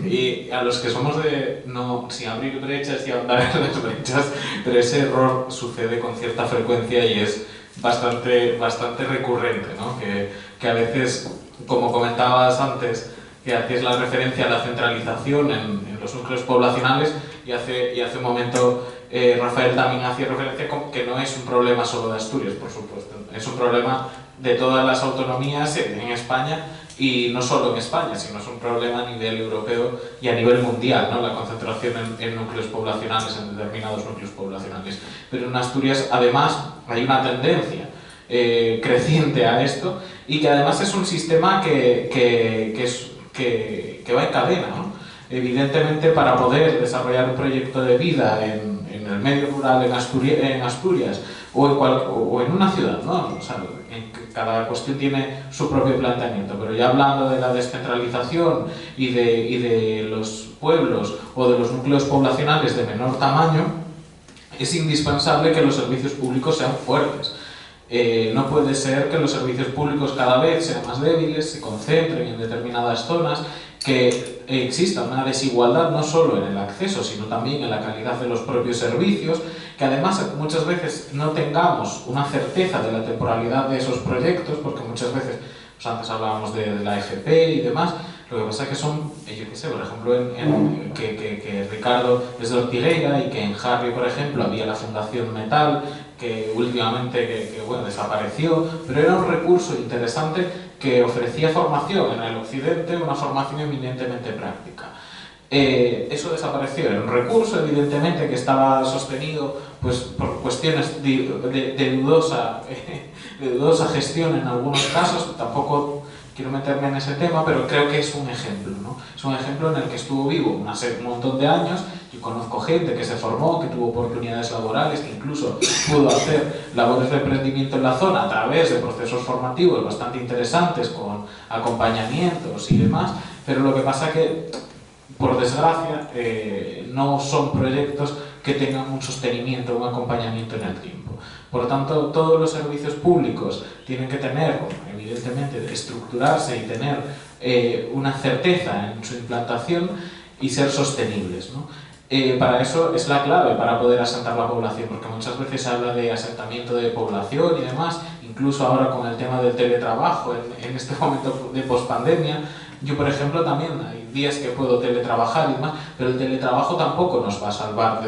[SPEAKER 6] Y a los que somos de no sin abrir brechas y ahondar en las brechas, pero ese error sucede con cierta frecuencia y es bastante recurrente, ¿no? Que a veces, como comentabas antes, que hacías la referencia a la centralización en los núcleos poblacionales y hace un momento Rafael también hacía referencia con que no es un problema solo de Asturias, por supuesto, es un problema de todas las autonomías en España. Y no solo en España, sino es un problema a nivel europeo y a nivel mundial, ¿no? La concentración en núcleos poblacionales, en determinados núcleos poblacionales. Pero en Asturias, además, hay una tendencia creciente a esto y que además es un sistema que va en cadena, ¿no? Evidentemente, para poder desarrollar un proyecto de vida en el medio rural en Asturias o en una ciudad, ¿no? O sea, cada cuestión tiene su propio planteamiento, pero ya hablando de la descentralización y de los pueblos o de los núcleos poblacionales de menor tamaño, es indispensable que los servicios públicos sean fuertes. No puede ser que los servicios públicos cada vez sean más débiles, se concentren en determinadas zonas, que exista una desigualdad no solo en el acceso, sino también en la calidad de los propios servicios, que además muchas veces no tengamos una certeza de la temporalidad de esos proyectos, porque muchas veces, pues antes hablábamos de la FP y demás, lo que pasa es que son, yo qué sé, por ejemplo, que Ricardo es de Ortigueira y que en Harry, por ejemplo, había la Fundación Metal, que últimamente bueno, desapareció, pero era un recurso interesante que ofrecía formación en el Occidente, una formación eminentemente práctica. Eso desapareció, era un recurso evidentemente que estaba sostenido pues, por cuestiones de dudosa gestión en algunos casos, tampoco quiero meterme en ese tema, pero creo que es un ejemplo, ¿no? Es un ejemplo en el que estuvo vivo un montón de años. Yo conozco gente que se formó, que tuvo oportunidades laborales, que incluso pudo hacer labores de emprendimiento en la zona a través de procesos formativos bastante interesantes con acompañamientos y demás, pero lo que pasa es que, por desgracia, no son proyectos que tengan un sostenimiento, un acompañamiento en el tiempo. Por lo tanto, todos los servicios públicos tienen que tener, evidentemente, estructurarse y tener una certeza en su implantación y ser sostenibles, ¿no? Para eso es la clave para poder asentar la población, porque muchas veces se habla de asentamiento de población y demás, incluso ahora con el tema del teletrabajo, en este momento de pospandemia. Yo, por ejemplo, también hay días que puedo teletrabajar y demás, pero el teletrabajo tampoco nos va a salvar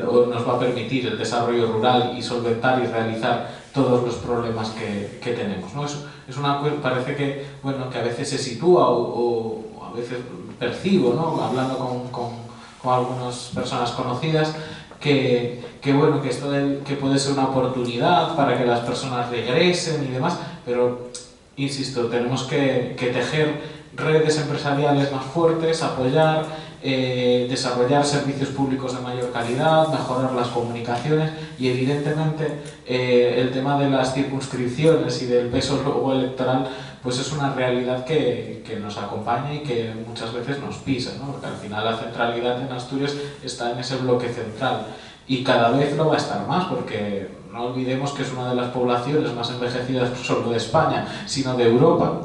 [SPEAKER 6] o nos va a permitir el desarrollo rural y solventar y realizar todos los problemas que tenemos, ¿no? Es una cosa, parece que, bueno, que a veces se sitúa o a veces percibo, ¿no? Hablando con algunas personas conocidas, que bueno, que esto que puede ser una oportunidad para que las personas regresen y demás, pero insisto, tenemos que tejer redes empresariales más fuertes, apoyar, desarrollar servicios públicos de mayor calidad, mejorar las comunicaciones y evidentemente el tema de las circunscripciones y del peso luego electoral pues es una realidad que nos acompaña y que muchas veces nos pisa, ¿no? Porque al final la centralidad en Asturias está en ese bloque central y cada vez lo va a estar más, porque no olvidemos que es una de las poblaciones más envejecidas no solo de España, sino de Europa.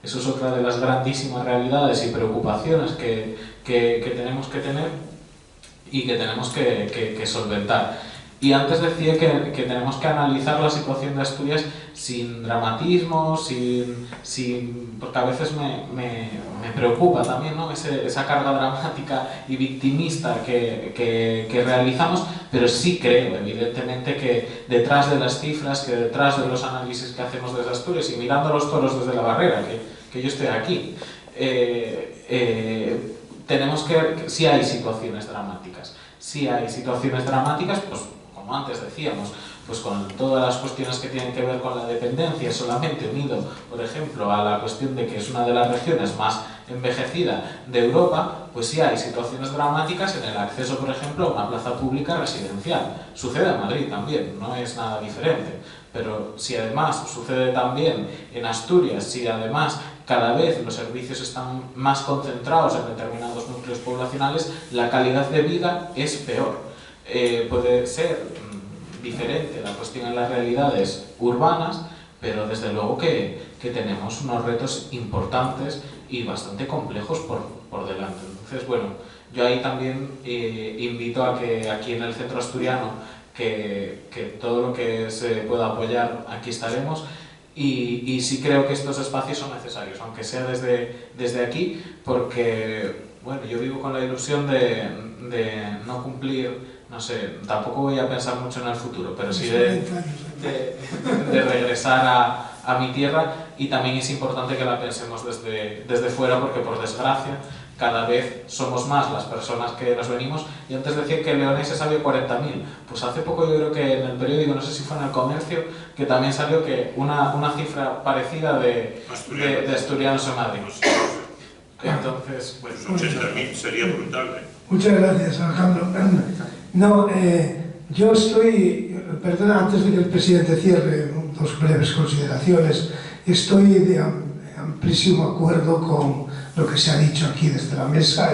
[SPEAKER 6] Eso es otra de las grandísimas realidades y preocupaciones que tenemos que tener y que tenemos que solventar. Y antes decía que tenemos que analizar la situación de Asturias sin dramatismo, porque a veces me preocupa también, ¿no? Esa carga dramática y victimista que realizamos, pero sí creo, evidentemente, que detrás de las cifras, que detrás de los análisis que hacemos desde Asturias y mirando los toros desde la barrera, que yo estoy aquí, tenemos que ver que sí hay situaciones dramáticas. Sí hay situaciones dramáticas, pues como antes decíamos, pues con todas las cuestiones que tienen que ver con la dependencia, solamente unido, por ejemplo, a la cuestión de que es una de las regiones más envejecida de Europa, pues sí hay situaciones dramáticas en el acceso, por ejemplo, a una plaza pública residencial. Sucede en Madrid también, no es nada diferente. Pero si además sucede también en Asturias, si además cada vez los servicios están más concentrados en determinados núcleos poblacionales, la calidad de vida es peor. Puede ser diferente la cuestión en las realidades urbanas, pero desde luego que tenemos unos retos importantes y bastante complejos por delante. Entonces, bueno, yo ahí también invito a que aquí en el centro asturiano que todo lo que se pueda apoyar, aquí estaremos, y sí creo que estos espacios son necesarios, aunque sea desde aquí, porque bueno, yo vivo con la ilusión de no cumplir, no sé, tampoco voy a pensar mucho en el futuro, pero sí de regresar a mi tierra, y también es importante que la pensemos desde fuera, porque por desgracia cada vez somos más las personas que nos venimos. Y antes decía que leoneses había 40.000. Pues hace poco yo creo que en el periódico, no sé si fue en El Comercio, que también salió que una cifra parecida de asturianos en Madrid. Entonces, pues
[SPEAKER 5] 80.000 sería brutal, ¿eh?
[SPEAKER 2] Muchas gracias, Alejandro. No, yo estoy, perdona, antes de que el presidente cierre, dos breves consideraciones. Estoy de amplísimo acuerdo con lo que se ha dicho aquí desde la mesa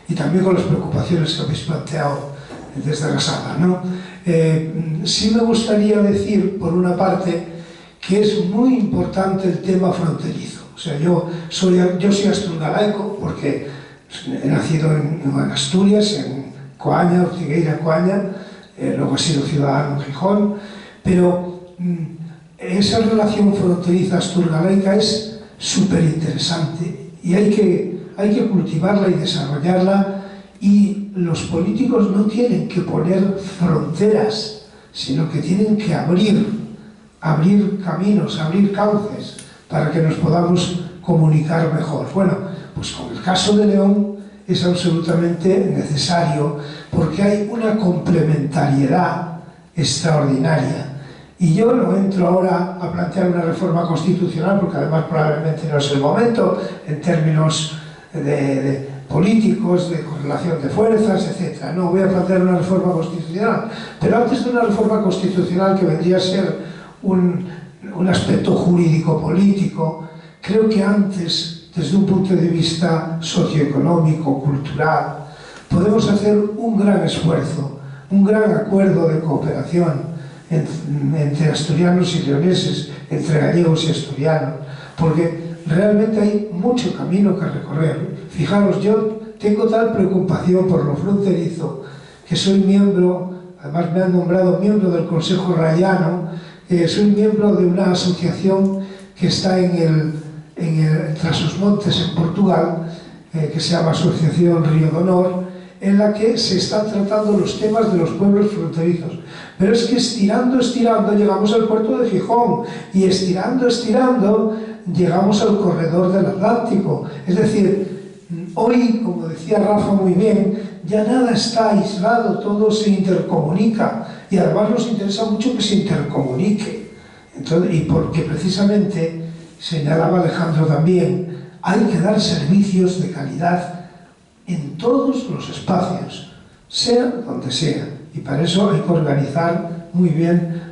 [SPEAKER 2] y también con las preocupaciones que habéis planteado desde la sala, ¿no? Sí me gustaría decir, por una parte, que es muy importante el tema fronterizo. O sea, yo soy asturgalaico porque he nacido en Asturias, en Coaña, Ortigueira, Coaña, luego he sido ciudadano en Gijón, pero esa relación fronteriza asturgalaica es súper interesante y hay que cultivarla y desarrollarla, y los políticos no tienen que poner fronteras, sino que tienen que abrir caminos, abrir cauces para que nos podamos comunicar mejor. Bueno, pues con el caso de León es absolutamente necesario, porque hay una complementariedad extraordinaria. Y yo no entro ahora a plantear una reforma constitucional, porque además probablemente no es el momento, en términos de políticos, de correlación de fuerzas, etc. No voy a plantear una reforma constitucional, pero antes de una reforma constitucional, que vendría a ser un aspecto jurídico-político, creo que antes, desde un punto de vista socioeconómico, cultural, podemos hacer un gran esfuerzo, un gran acuerdo de cooperación entre asturianos y leoneses, entre gallegos y asturianos, porque realmente hay mucho camino que recorrer. Fijaros, yo tengo tal preocupación por lo fronterizo que soy miembro, además me han nombrado miembro del Consejo Rayano, soy miembro de una asociación que está tras os montes en Portugal, que se llama Asociación Río de Honor, en la que se están tratando los temas de los pueblos fronterizos. Pero es que estirando llegamos al puerto de Gijón, y estirando llegamos al corredor del Atlántico. Es decir, hoy, como decía Rafa muy bien, ya nada está aislado, todo se intercomunica, y además nos interesa mucho que se intercomunique. Entonces, y porque precisamente, señalaba Alejandro también, hay que dar servicios de calidad en todos los espacios, sea donde sea, y para eso hay que organizar muy bien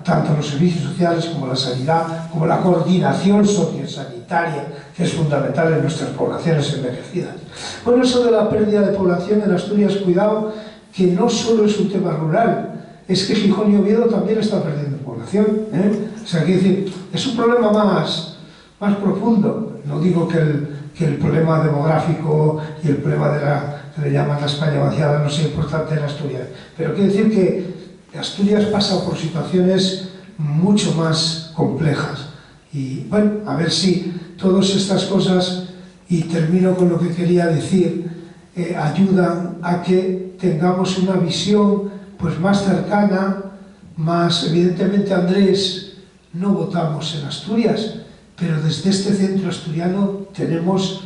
[SPEAKER 2] tanto los servicios sociales como la sanidad, como la coordinación sociosanitaria, que es fundamental en nuestras poblaciones envejecidas. Bueno, eso de la pérdida de población en Asturias, cuidado, que no solo es un tema rural, es que Gijón y Oviedo también están perdiendo población, ¿eh? O sea, quiero decir, es un problema más profundo. No digo que el problema demográfico y el problema de que le llaman la España vaciada no sea importante en Asturias, pero quiero decir que Asturias pasa por situaciones mucho más complejas. Y bueno, a ver si todas estas cosas, y termino con lo que quería decir, ayudan a que tengamos una visión pues más cercana, más evidentemente Andrés, no votamos en Asturias, pero desde este centro asturiano tenemos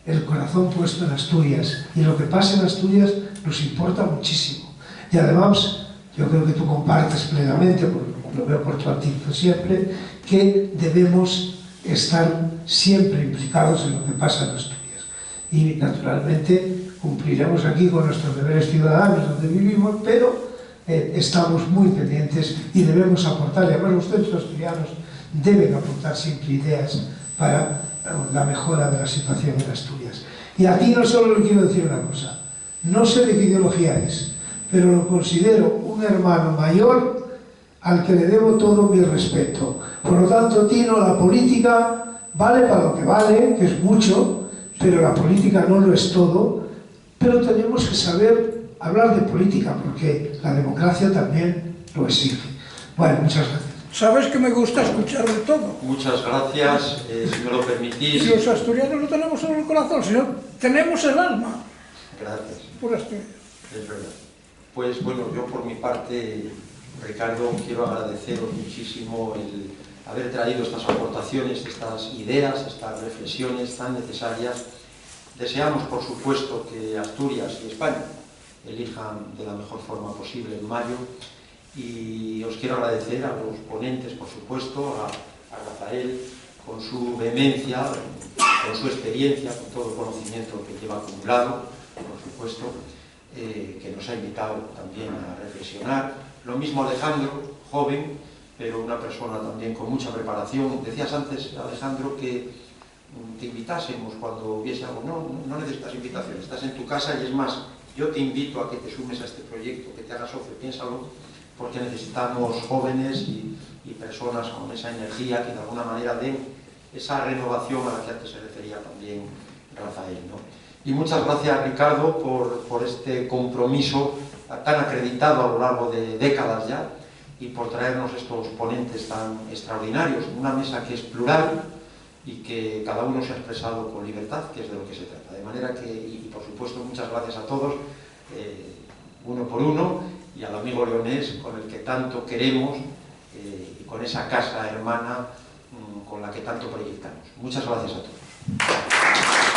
[SPEAKER 2] el corazón puesto en Asturias, y lo que pasa en Asturias nos importa muchísimo. Y además, yo creo que tú compartes plenamente, lo veo por tu actitud siempre, que debemos estar siempre implicados en lo que pasa en Asturias. Y naturalmente cumpliremos aquí con nuestros deberes ciudadanos donde vivimos, pero estamos muy pendientes y debemos aportar, y además los centros asturianos deben aportar siempre ideas para la mejora de la situación en Asturias. Y a ti no solo le quiero decir una cosa, no sé de qué ideología es, pero lo considero un hermano mayor al que le debo todo mi respeto. Por lo tanto, Tino, la política vale para lo que vale, que es mucho, pero la política no lo es todo, pero tenemos que saber hablar de política, porque la democracia también lo exige. Bueno, muchas gracias.
[SPEAKER 12] Sabes que me gusta escuchar de todo.
[SPEAKER 1] Muchas gracias, si me lo permitís.
[SPEAKER 12] Y los asturianos no tenemos solo el corazón, sino tenemos el alma.
[SPEAKER 1] Gracias.
[SPEAKER 12] Por Asturias.
[SPEAKER 1] Es verdad. Pues bueno, yo por mi parte, Ricardo, quiero agradeceros muchísimo el haber traído estas aportaciones, estas ideas, estas reflexiones tan necesarias. Deseamos, por supuesto, que Asturias y España elijan de la mejor forma posible en mayo, y os quiero agradecer a los ponentes, por supuesto, a Rafael, con su vehemencia, con su experiencia, con todo el conocimiento que lleva acumulado, por supuesto, que nos ha invitado también a reflexionar. Lo mismo Alejandro, joven, pero una persona también con mucha preparación. Decías antes, Alejandro, que te invitásemos cuando hubiese algo. No necesitas invitación, estás en tu casa, y es más, yo te invito a que te sumes a este proyecto, que te hagas socio, piénsalo, porque necesitamos jóvenes y personas con esa energía que de alguna manera den esa renovación a la que antes se refería también Rafael, ¿no? Y muchas gracias, Ricardo, por este compromiso tan acreditado a lo largo de décadas ya, y por traernos estos ponentes tan extraordinarios, una mesa que es plural y que cada uno se ha expresado con libertad, que es de lo que se trata. De manera que, y por supuesto, muchas gracias a todos, uno por uno, y al amigo leonés, con el que tanto queremos, y con esa casa hermana con la que tanto proyectamos. Muchas gracias a todos.